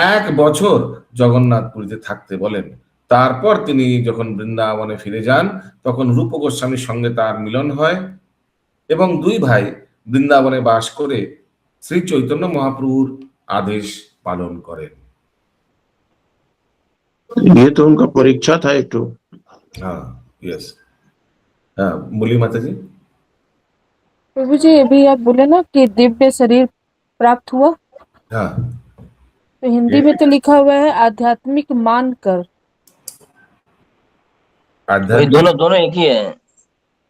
1 বছর জগন্নাথপুরীতে থাকতে বলেন। তারপর তিনি যখন বৃন্দাবনে ফিরে যান তখন রূপ গোস্বামীর সঙ্গে তার মিলন হয় এবং দুই ভাই বৃন্দাবনে বাস করে শ্রী চৈতন্য মহাপ্রভুর আদেশ পালন করেন। ये तो उनका परीक्षा था एक तो। हाँ, यस। हाँ, बोलिए माता जी। प्रभु जी अभी आप बोले ना कि दिव्य शरीर प्राप्त हुआ, हाँ, तो हिंदी में तो लिखा हुआ है आध्यात्मिक मानकर। दोनों एक ही है।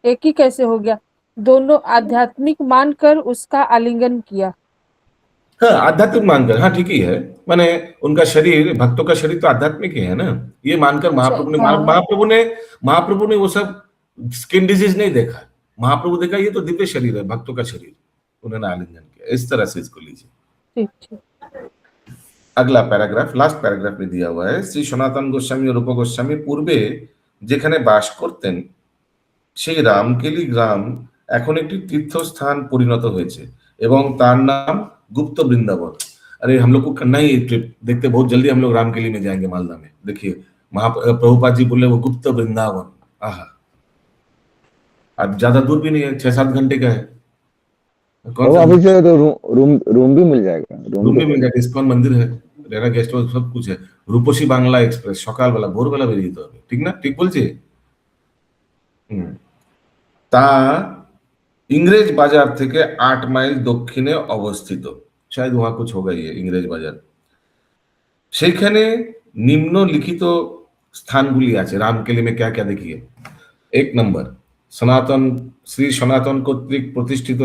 एक ही कैसे हो गया? दोनों आध्यात्मिक मानकर उसका आलिंगन किया। हाँ, आध्यात्मिक मानकर, हाँ ठीक ही है, माने उनका शरीर, भक्तों का शरीर तो आध्यात्मिक ही है ना, ये मानकर महाप्रभु ने वो सब स्किन डिजीज नहीं देखा, महाप्रभु देखा ये तो दिव्य शरीर है, भक्तों का शरीर, उन्होंने आलिंगन किया। इस तरह से इसको लीजिए। अगला पैराग्राफ, लास्ट पैराग्राफ में दिया हुआ है, श्री सनातन गोस्वामी और रूप गोस्वामी पूर्वे যেখানে বাস করতেন সেই রামকেলি গ্রাম এখন একটি তীর্থস্থান পরিণত হয়েছে এবং তার নাম गुप्त वृंदावन। अरे हम लोग को करना ही ट्रिप, देखते बहुत जल्दी हम लोग रामकेली में जाएंगे, मालदा में। देखिए प्रभुपाद जी बोले वो गुप्त वृंदावन, आहा, अब ज्यादा दूर भी नहीं है, 6-7 घंटे का है। अभी से तो रूम भी मिल जाएगा, रूम भी मिल जाएगा, इस्कॉन मंदिर है, रेरा गेस्ट हाउस, सब कुछ है। रूपसी बांग्ला एक्सप्रेस सकाल बेला भोर बेला बेरिয়ে যেতে হবে, ঠিক না? ঠিক বলছি? তা इंग्रेज बाजार থেকে 8 মাইল দক্ষিণে অবস্থিত, शायद वहां कुछ होगा ये इंग्रेज बाजार। সেখানে নিম্নলিখিত স্থানগুলি আছে। রামকেলি में क्या क्या देखिए। 1 नंबर श्री सनातन কর্তৃক প্রতিষ্ঠিত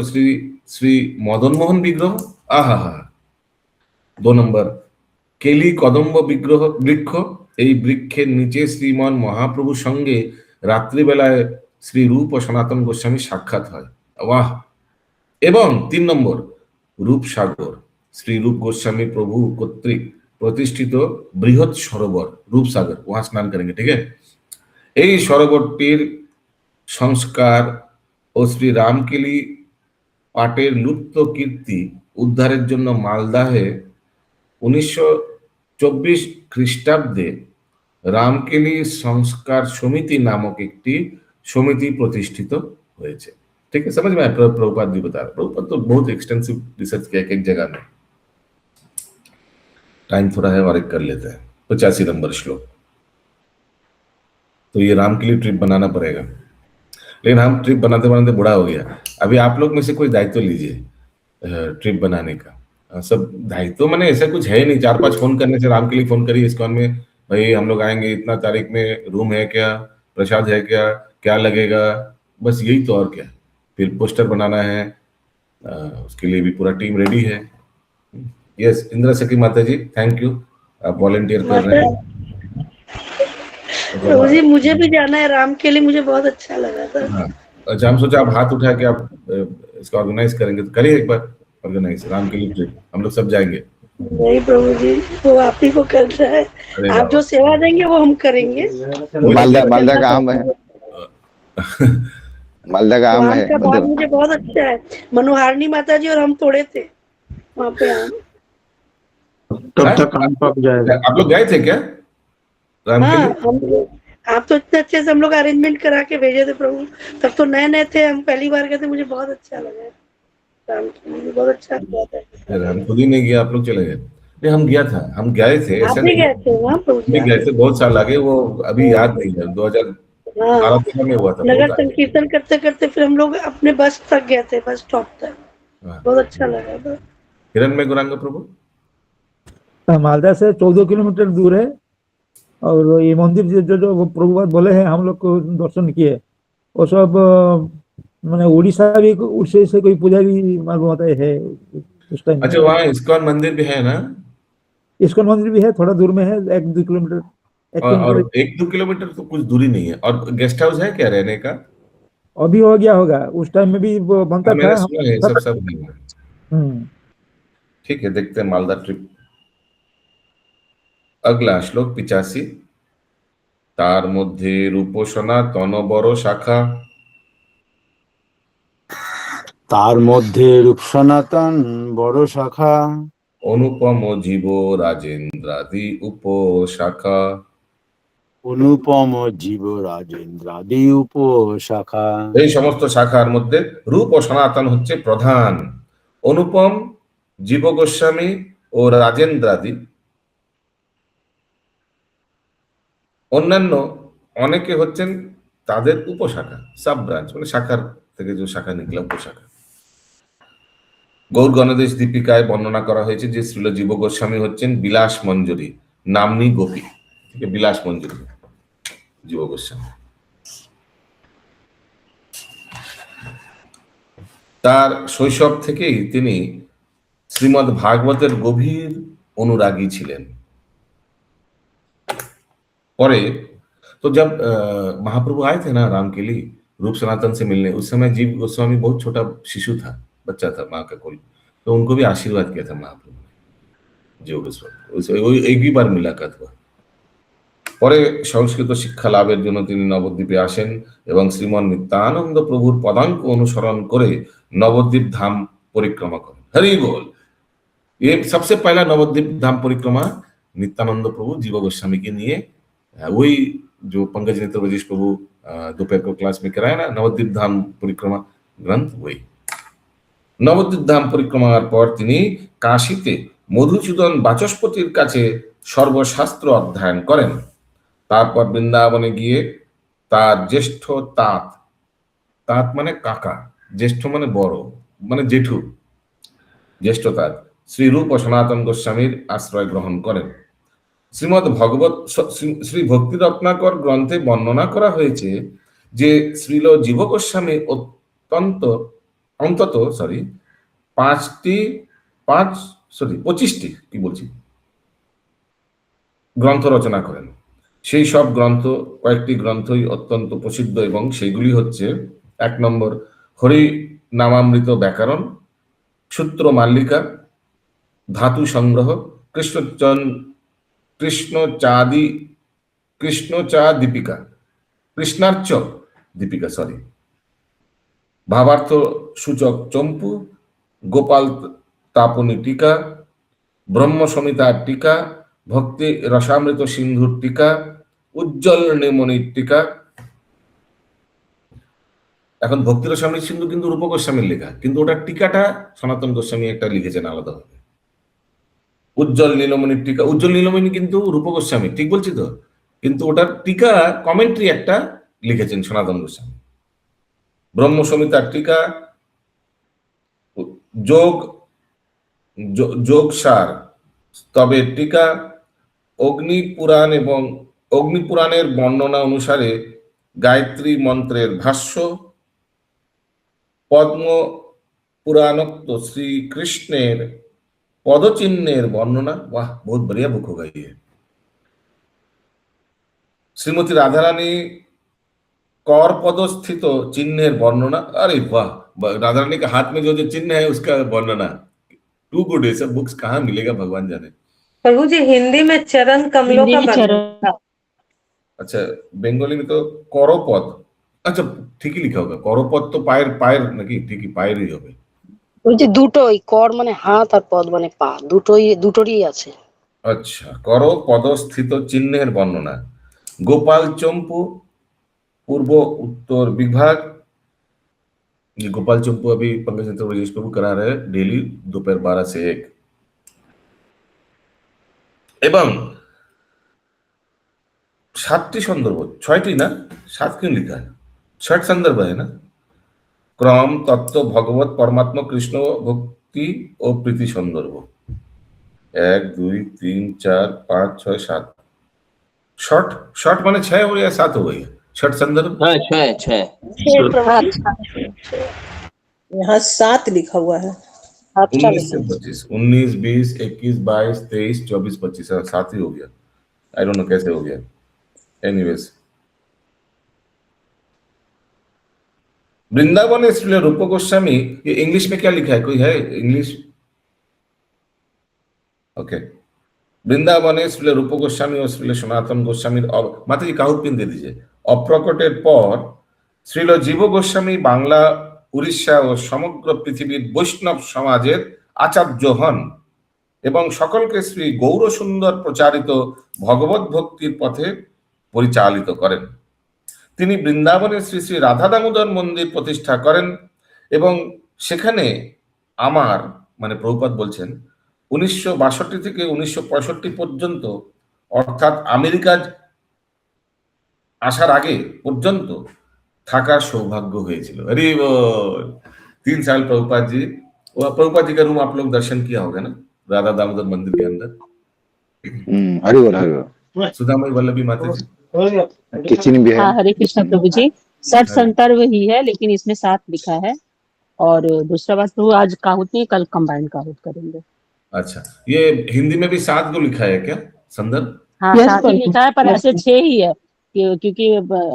শ্রী মদন মোহন বিগ্রহ, আহা। 2 नंबर কেলি কদম্ব বৃক্ষ, এই বৃক্ষের নিচে শ্রীমান মহাপ্রভুর সঙ্গে রাত্রিবেলায় শ্রী রূপ ও সনাতন গোস্বামী সাক্ষাৎ হয়, वाह। एवं 3 नंबर रूपसागर, श्री रूप गोस्वामी प्रभु कर्तृक प्रतिष्ठित बृहत सरोवर रूपसागर, वहां स्नान करेंगे, ठीक है। এই সরোবরটির সংস্কার ও শ্রী রামকেলি পাটের লুপ্ত কীর্তি উদ্ধারের জন্য মালদাহে 1924 খ্রিস্টাব্দে রামকেলি সংস্কার সমিতি নামক একটি সমিতি প্রতিষ্ঠিত হয়েছে। ठीक है, समझ में आया? प्रभुपाद जी बता रहे, प्रभुपाद तो बहुत एक्सटेंसिव रिसर्च किया एक जगह में, टाइम थोड़ा है और एक कर लेते हैं। 85 नंबर श्लोक। तो ये राम के लिए ट्रिप बनाना पड़ेगा, लेकिन हम ट्रिप बनाते बनाते बूढ़ा हो गया। अभी आप लोग में से कोई दायित्व लीजिए ट्रिप बनाने का। सब दायित्व मैंने ऐसा कुछ है नहीं, 4-5 फोन करने से राम के लिए फोन करिए इस्कॉन में, भाई हम लोग आएंगे इतना तारीख में, रूम है क्या, प्रसाद है क्या, क्या लगेगा, बस यही तो और क्या। फिर पोस्टर बनाना है, उसके लिए भी पूरा टीम रेडी है। यस इंदिरा सखी माता जी, थैंक यू, आप वॉलंटियर कर रहे हैं। प्रभु जी मुझे भी जाना है राम के लिए, मुझे बहुत अच्छा लगा था। हाँ, अच्छा हम सोचा आप हाथ उठा के आप इसको ऑर्गेनाइज करेंगे, तो करिए एक बार ऑर्गेनाइज राम के लिए ट्रिप, हम लोग सब जाएंगे। नहीं प्रभु जी, वो आप ही को करना है, आप जो सेवा देंगे वो हम करेंगे। मालदा का आम है, मालदा का आम है, का बाग मुझे बहुत अच्छा है। मनोहारिणी माता जी और हम तोड़े थे वहाँ पे आम। तब तक आम पक जाएगा। आप लोग गए थे क्या राम के लिए? आप तो इतने अच्छे से हम लोग अरेंजमेंट करा के भेजे थे प्रभु, तब तो नए नए थे, हम पहली बार गए थे, मुझे बहुत अच्छा लगा राम के लिए, बहुत अच्छा लगा था। हम खुद ही नहीं गया, आप लोग चले गए? नहीं हम गया था, हम गए थे, ऐसा नहीं गए थे वहाँ गए थे, बहुत साल आगे, वो अभी याद नहीं है, 2012 में हुआ था। नगर संकीर्तन करते करते फिर हम लोग अपने बस तक गए थे, बस स्टॉप तक, बहुत अच्छा लगा था। हिरण में गुरांग प्रभु मालदा से 14 किलोमीटर दूर है, और ये मंदिर जो प्रभुपाद बोले हैं हम लोग को दर्शन किए, वो सब मैंने उड़ीसा भी उससे से कोई पुजारी मालूम होता है उस टाइम। अच्छा वहाँ इस्कॉन मंदिर भी है ना? इस्कॉन मंदिर भी है, थोड़ा दूर में है, 1-2 किलोमीटर। और 1-2 किलोमीटर तो कुछ दूरी नहीं है। और गेस्ट हाउस है क्या रहने का? अभी हो गया होगा, उस टाइम में भी वो बनता था। मैंने सुना है सब नहीं। ठीक है, देखते हैं मालदा ट्रिप। अगला श्लोक 85। तार मध्य रूपोषणा तन बड़ शाखा, तार मध्य रूप सनातन बड़ शाखा, অনুপম জীব রাজেন্দ্রাদি উপশাখা। অনুপম জীব রাজেন্দ্রাদি উপশাখা। এই সমস্ত শাখার মধ্যে রূপ ও সনাতন হচ্ছে প্রধান। অনুপম, জীব গোস্বামী ও রাজেন্দ্রাদি, অন্যান্য অনেকে হচ্ছেন তাদের উপশাখা, সাব ব্রাঞ্চ, মানে শাখার থেকে যে শাখা নিকলা উপশাখা। গৌর গণদেশ দীপিকায় বর্ণনা করা হয়েছে যে শ্রীল জীব গোস্বামী হচ্ছেন বিলাস মঞ্জুরি নামনি গোপী, ঠিক আছে, বিলাস মঞ্জুরি জীব গোস্বামী। তার শৈশব থেকেই তিনি শ্রীমদ্ ভাগবতের গভীর অনুরাগী ছিলেন। পরে तो जब महाप्रभु आए थे ना राम के लिए रूप सनातन से मिलने, उस समय जीव गोस्वामी बहुत छोटा शिशु था, बच्चा था माँ का कोल, तो उनको भी आशीर्वाद किया था महाप्रभु ने, जीव गोस्वामी। एक ही बार मुलाकात हुआ। পরে সংস্কৃত শিক্ষা লাভের জন্য তিনি নবদ্বীপে আসেন এবং শ্রীমন নিত্যানন্দ প্রভুর পদাঙ্ক অনুসরণ করে নবদ্বীপ ধাম परिक्रमा करें। हरि बोल। ये सबसे पहला नवद्वीप धाम परिक्रमा नित्यानंद प्रभु जीव गोस्वामी के लिए, वही जो पंकज नेत्र ब्रजेश प्रभु दोपहर को क्लास में कराया ना, नवद्वीप धाम परिक्रमा ग्रंथ वही। नवद्वीप धाम परिक्रमार पर তিনি কাশীতে মধুসূদন বাচস্পতির কাছে সর্বশাস্ত্র অধ্যয়ন করেন। তারপর বৃন্দাবনে গিয়ে তার জ্যেষ্ঠ তাত, তাত মানে কাকা, জ্যেষ্ঠ মানে বড়, মানে জেঠু, জ্যেষ্ঠ তাত শ্রী রূপ ও সনাতন গোস্বামীর আশ্রয় গ্রহণ করেন। শ্রীমদ ভগবত শ্রী ভক্তি রত্নাকর গ্রন্থে বর্ণনা করা হয়েছে যে শ্রীল জীব গোস্বামী অন্তত 25টি কি বলছি গ্রন্থ রচনা করেন। সেই সব গ্রন্থ, কয়েকটি গ্রন্থই অত্যন্ত প্রসিদ্ধ এবং সেইগুলি হচ্ছে 1 নম্বর হরি নামামৃত ব্যাকরণ, সূত্র মাল্লিকা, ধাতু সংগ্রহ, কৃষ্ণার্চ দীপিকা, ভাবার্থ সূচক চম্পু, গোপাল তাপনী টিকা, ব্রহ্ম সমিতার টিকা, ভক্তি রসামৃত সিন্ধুর টিকা, উজ্জ্বল নেমনির টিকা। এখন ভক্তি রসামৃত সিন্ধু কিন্তু রূপ গোস্বামীর লেখা, কিন্তু ওটার টিকাটা সনাতন গোস্বামী একটা লিখেছেন আলাদাভাবে। উজ্জ্বল নীলমণির টিকা, উজ্জ্বল নীলমণি কিন্তু রূপ গোস্বামী, ঠিক বলছি তো? কিন্তু ওটার টিকা কমেন্ট্রি একটা লিখেছেন সনাতন গোস্বামী। ব্রহ্ম সংহিতার টিকা, যোগসার স্তবের টিকা, অগ্নিপুরাণ এবং অগ্নিপুরাণের বর্ণনা অনুসারে গায়ত্রী মন্ত্রের ভাষ্য, পদ্ম पुराणोक्त श्री कृष्णेर पदचिन्हेर वर्णना। वाह, बहुत बढ़िया बुक होगा ये। श्रीमती राधा रानी कर पद स्थित चिन्हेर वर्णना। अरे वाह, राधा रानी के हाथ में जो जो चिन्ह है उसका वर्णना। टू गुड, ये सब बुक्स कहाँ मिलेगा भगवान जाने। प्रभु जी हिंदी में चरण कमलों का वर्णन। अच्छा, बंगाली में तो करपद। अच्छा, ठीक ही लिखा होगा, करपद तो पायर पायर नाकि, ठीक ही पायर ही होगा। ওই যে দুটোই কর মানে হাত আর পদ মানে পা, দুটোরই আছে। अच्छा, करो पदस्थित चिन्हेर वर्णना। गोपाल चंपू पूर्व उत्तर विभाग। ये गोपाल चंपू अभी पंकज नेत्र राजेश प्रभु करा रहे हैं डेली दोपहर 12 से 1। एवं 7टी संदर्भ, 6टी ना 7 क्यों लिखा है? 6 संदर्भ है ना। क्रम, तत्व, भगवत, परमात्मा, कृष्ण भक्ति और प्रीति संदर्भ। 1 2 3 4 5 6 7 शॉर्ट शॉर्ट माने 6 हो या 7 हो गई? शॉर्ट संदर्भ 6 यहाँ 7 लिखा हुआ है। 19 से 25, 19 20 21 22 23 24 25 7 ही हो गया। आई डोंट नो कैसे हो गया। एनीवेज, वृंदावन श्री रूप गोस्वामी, ये इंग्लिश में क्या लिखा है? कोई है इंग्लिश? ओके, वृंदावन श्री रूप गोस्वामी और श्री सनातन गोस्वामी। माता जी काहुत पिन दे दीजिए। अप्रकटेर पर श्रील जीव गोस्वामी बांगला, उड़ीसा और समग्र पृथ्वीर वैष्णव समाजेर आचार्य हन एवं सकलके श्री गौर सुंदर प्रचारित भगवत भक्तिर पथे परिचालित करें। তিনি বৃন্দাবনে শ্রী শ্রী রাধা দামোদর মন্দির প্রতিষ্ঠা করেন এবং সেখানে আমার মানে প্রভুপাদ বলছেন 1962 থেকে 1965 পর্যন্ত, অর্থাৎ আমেরিকা আসার আগে পর্যন্ত থাকার সৌভাগ্য হয়েছিল। अरे वो 3 साल प्रभुपाद जी, वो प्रभुपाद जी का रूम आप लोग दर्शन किया होगा ना राधा दामोदर मंदिर के अंदर। हरि बोल हरि बोल। सुदामई वल्लभी माता जी किचन भी है। हाँ, हरे कृष्ण प्रभु जी। 60 संदर्भ ही है लेकिन इसमें 7 लिखा है। और दूसरा बात प्रभु, आज काहुत नहीं, कल कंबाइंड काहुत करेंगे। अच्छा, ये हिंदी में भी 7 को लिखा है क्या संदर्भ? हाँ, 7 ही लिखा है, पर ऐसे 6 ही है क्योंकि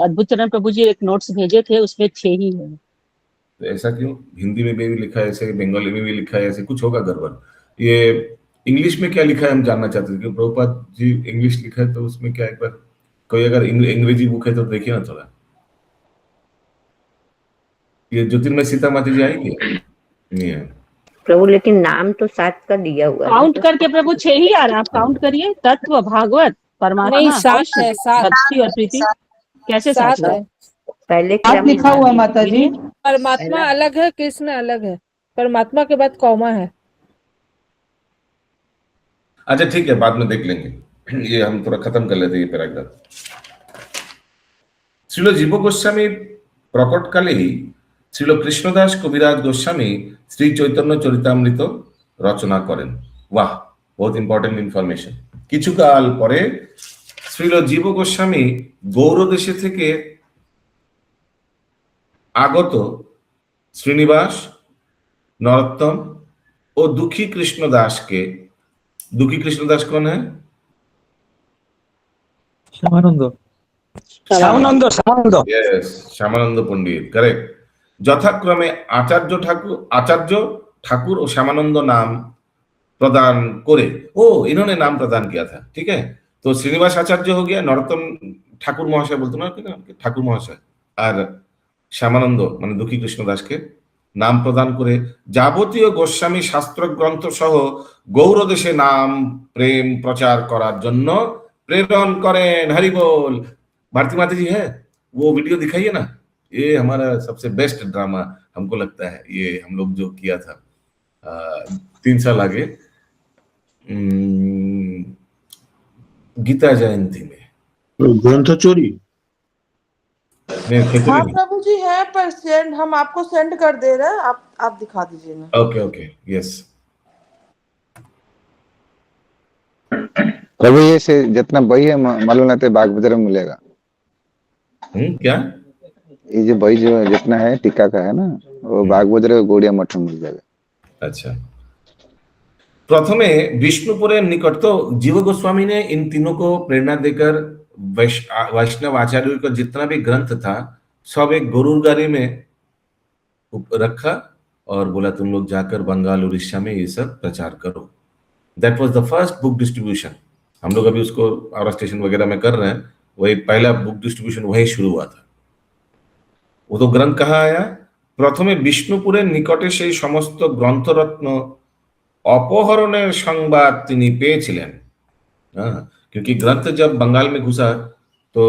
अद्भुत चरण प्रभु जी एक नोट्स भेजे थे, उसमें 6 ही है। तो ऐसा क्यों? हिंदी में भी लिखा है ऐसे, बंगाली में भी लिखा है ऐसे, कुछ होगा गड़बड़। ये इंग्लिश में क्या लिखा है हम जानना चाहते थे, क्योंकि प्रभुपाद जी इंग्लिश लिखा है तो उसमें क्या, एक बार कोई अगर अंग्रेजी बुक है तो देखिए ना थोड़ा। ये ज्योतिर्मय सीता माता जी आएगी? नहीं है प्रभु, लेकिन नाम तो 7 का दिया हुआ है। काउंट करके प्रभु 6 ही आ रहा है। आप काउंट करिए। तत्व, भागवत, परमात्मा, नहीं, 7 है, 7 भक्ति और प्रीति। कैसे 7 है? पहले आप लिखा हुआ माता जी। परमात्मा अलग है, कृष्ण अलग है। परमात्मा के बाद कौमा है। अच्छा ठीक है, बाद में देख लेंगे। ये हम थोड़ा खत्म कर लेते हैं ये पैराग्राफ। श्रील जीव गोस्वामी प्रकट काले ही श्रील कृष्णदास कविराज गोस्वामी श्री चैतन्य चरितामृत रचना करें। वाह, बहुत इंपॉर्टेंट इनफरमेशन। কিছুকাল পরে শ্রীল জীব গোস্বামী গৌর দেশে থেকে আগত শ্রীনিবাস, नरोत्तम और दुखी कृष्णदास के, दुखी कृष्णदास कौन है? श्यामानंद। यस, श्यामानंद पंडित, करेक्ट। यथाक्रमे आचार्य ठाकुर और श्यामानंद नाम प्रदान करे। ओ, इन्होंने नाम प्रदान किया था, ठीक है। तो श्रीनिवास आचार्य हो गया, नरोत्तम ठाकुर महाशय बोलते ना, ठाकुर महाशय, और श्यामानंद माने दुखी कृष्णदास के नाम प्रदान करे যাবতীয় গোস্বামী শাস্ত্র গ্রন্থ সহ গৌর দেশে नाम प्रेम प्रचार करार জন্য प्रेरण करें। हरि बोल। भारती माता जी है, वो वीडियो दिखाइए ना। ये हमारा सबसे बेस्ट ड्रामा हमको लगता है, ये हम लोग जो किया था 3 साल आगे। गीता जयंती में ग्रंथ चोरी नहीं, खिचड़ी हाँ नहीं। प्रभु जी है, पर सेंड हम आपको सेंड कर दे रहे हैं, आप दिखा दीजिए ना। Okay okay yes. प्रभु ये से जितना बही है मालूम नहीं तो बाग बाजार में मिलेगा। क्या ये जो बही जो जितना है टीका का है ना, वो बाग बाजार गौड़िया मठ में मिल जाएगा। अच्छा, प्रथमे विष्णुपुरे निकट, तो जीव गोस्वामी ने इन तीनों को प्रेरणा देकर वैष्णव आचार्यों का जितना भी ग्रंथ था सब एक गरुड़ गाड़ी में रखा और बोला तुम लोग जाकर बंगाल उड़ीसा में ये सब प्रचार करो। That was the first book distribution. हम लोग अभी उसको आवर स्टेशन वगैरह में कर रहे हैं, वही पहला बुक डिस्ट्रीब्यूशन वही शुरू हुआ था। वो तो ग्रंथ कहाँ आया? प्रथमे विष्णुपुरे निकटे से समस्त ग्रंथरत्न अपहरणের সংবাদ তিনি পেয়েছিলেন। क्योंकि ग्रंथ जब बंगाल में घुसा तो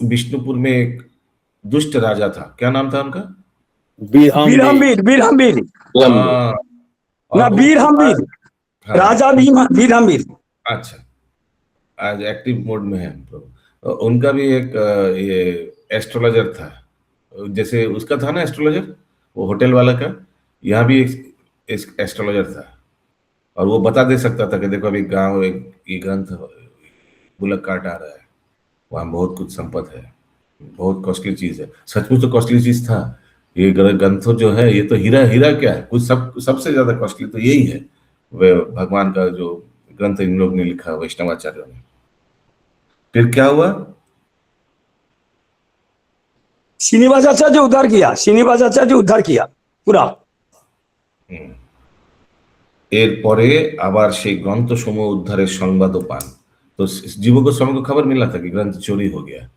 विष्णुपुर में एक दुष्ट राजा था, क्या नाम था उनका? बीरहमवीर राजा बीरहमवीर। अच्छा, आज एक्टिव मोड में है तो उनका भी एक ये एस्ट्रोलॉजर था, जैसे उसका था ना एस्ट्रोलॉजर वो होटल वाला का, यहाँ भी एक एस्ट्रोलॉजर था और वो बता दे सकता था कि देखो अभी गांव एक ये ग्रंथ बुलक काट आ रहा है, वहां बहुत कुछ संपत्त है, बहुत कॉस्टली चीज है। सचमुच तो कॉस्टली चीज था ये ग्रंथ जो है, ये तो हीरा क्या है, कुछ सबसे ज्यादा कॉस्टली तो यही है, वे भगवान का जो ग्रंथ इन लोग ने लिखा वैष्णवाचार्यों ने। फिर क्या हुआ? श्रीनिवासाचार्य उद्धार किया पूरा। এরপরে আবার সেই গ্রন্থ সমূহ उद्धारेर संवादों पान। तो जीव गोस्वामी को खबर मिला था कि ग्रंथ चोरी हो गया।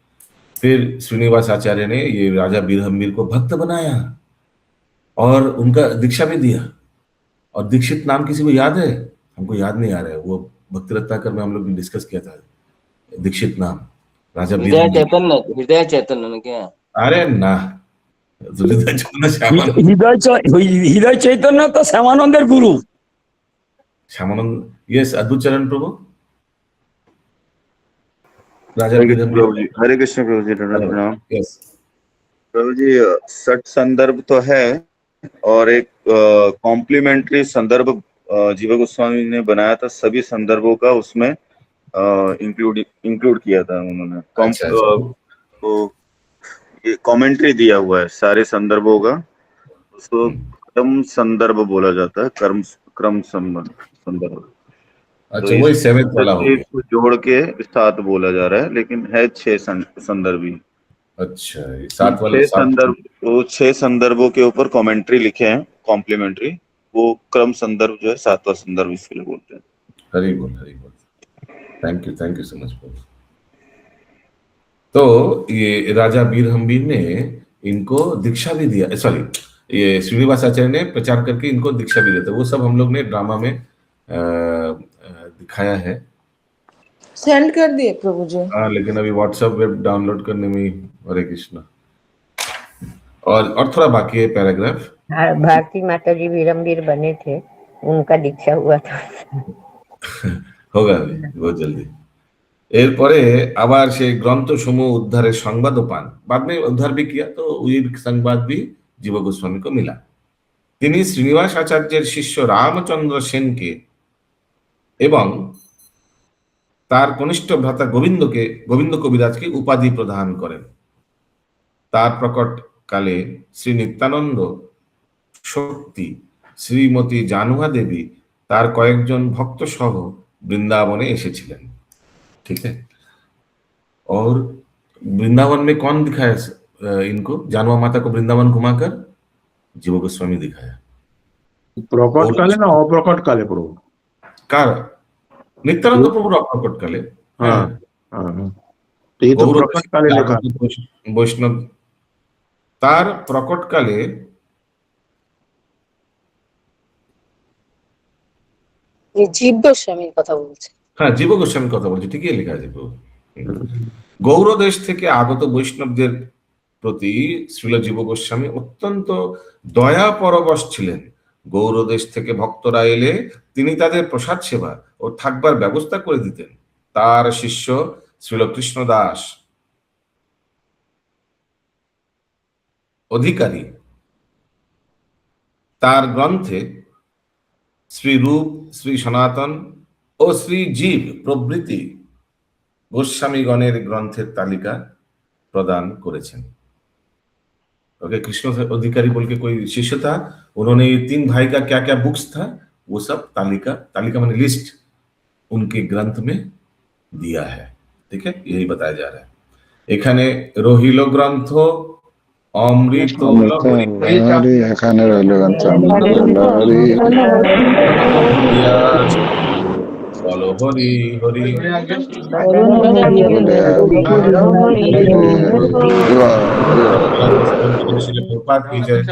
फिर श्रीनिवास आचार्य ने ये राजा बीरहमवीर को भक्त बनाया और उनका दीक्षा भी दिया। और दीक्षित नाम किसी को याद है? हमको याद नहीं आ रहा है, वो भक्ति रत्नाकर में हम लोग ने डिस्कस किया था दीक्षित नाम राजा हृदय चैतन्य ने क्या? अरे ना, हृदय चैतन्य तो श्यामानंदेर गुरु। श्यामानंद, यस, अद्भुत चरण प्रभु। हरे कृष्ण प्रभु जी, प्रणाम। प्रभु जी सठ संदर्भ तो है और एक कॉम्प्लीमेंट्री संदर्भ जीव गोस्वामी ने बनाया था, सभी संदर्भों का उसमें इंक्लूड किया था उन्होंने। तो ये कमेंट्री दिया हुआ है सारे संदर्भों का, उसको क्रम संदर्भ बोला जाता है, क्रम संदर्भ। अच्छा, वही सेवेंथ वाला हो गया, तो जोड़ के 7 बोला जा रहा है, लेकिन है 6 संदर्भ ही। अच्छा, 7 वाले संदर्भ, वो 6 संदर्भों के ऊपर कमेंट्री लिखे हैं कॉम्प्लीमेंट्री, वो क्रम संदर्भ जो है 7वां संदर्भ इसलिए बोलते हैं। हरि बोल, थैंक यू सो मच। तो ये राजा बीरहमवीर ने इनको दीक्षा भी दिया, सॉरी ये श्रीनिवास आचार्य ने प्रचार करके इनको दीक्षा भी दिया था। वो सब हम लोग ने ड्रामा में दिखाया है, सेंड कर दिए प्रभु जी। हाँ, लेकिन अभी व्हाट्सएप वेब डाउनलोड करने में, हरे कृष्णा, और थोड़ा बाकी है पैराग्राफ। भारती माता जी बीरहमवीर बने थे, उनका दीक्षा हुआ था। होगा अभी बहुत जल्दी। এরপরে আবার সেই গ্রন্থসমূহ উদ্ধারের সংবাদও পান, बाद में उद्धार भी किया तो ये संवाद भी जीव गोस्वामी को मिला। তিনি শ্রীনিবাস আচার্যের শিষ্য রামচন্দ্র সেনকে এবং তার কনিষ্ঠ ভ্রাতা গোবিন্দ কবিরাজকে উপাধি প্রদান করেন। তার প্রকট কালে শ্রী নিত্যানন্দ, শক্তি, শ্রীমতী জানুয়া দেবী তার কয়েকজন ভক্ত সহ বৃন্দাবনে এসেছিলেন। ठीक है, और वृंदावन में कौन दिखाया इनको? जानुआ माता को वृंदावन घुमाकर जीव गोस्वामी दिखाया। प्रकट काले ना अप्रकट काले प्रभु? कार नित्यानंद प्रभु अप्रकट काले। हाँ, तो ये तो प्रकट काले लिखा वैष्णव तार प्रकट काले জীব গোস্বামীর কথা বলছে। হ্যাঁ, জীব গোস্বামীর কথা বলছি, ঠিকই লেখা আছে প্রভু। গৌড়দেশ থেকে আগত বৈষ্ণবদের প্রতি শ্রীল জীব গোস্বামী অত্যন্ত দয়া পরবশ ছিলেন গৌরদেশ থেকে ভক্তরা এলে তিনি তাদের প্রসাদ সেবা ও থাকবার ব্যবস্থা করে দিতেন। তার শিষ্য শ্রীল কৃষ্ণদাস অধিকারী তার গ্রন্থে শ্রী রূপ, শ্রী সনাতন ও শ্রী জীব প্রভৃতি গোস্বাमीगणেर ग्रंथेर तालिका प्रदान करेছেন। ओके, कृष्ण अधिकारी बोल के कोई शिष्य था, उन्होंने ये 3 भाई का क्या क्या बुक्स था वो सब तालिका माने लिस्ट उनके ग्रंथ में दिया है। ठीक है, यही बताया जा रहा है। এখানে রহিল গ্রন্থ অমৃত এখানে রইল গ্রন্থ বলো হরি হরি প্রভুপাদ কি জয়।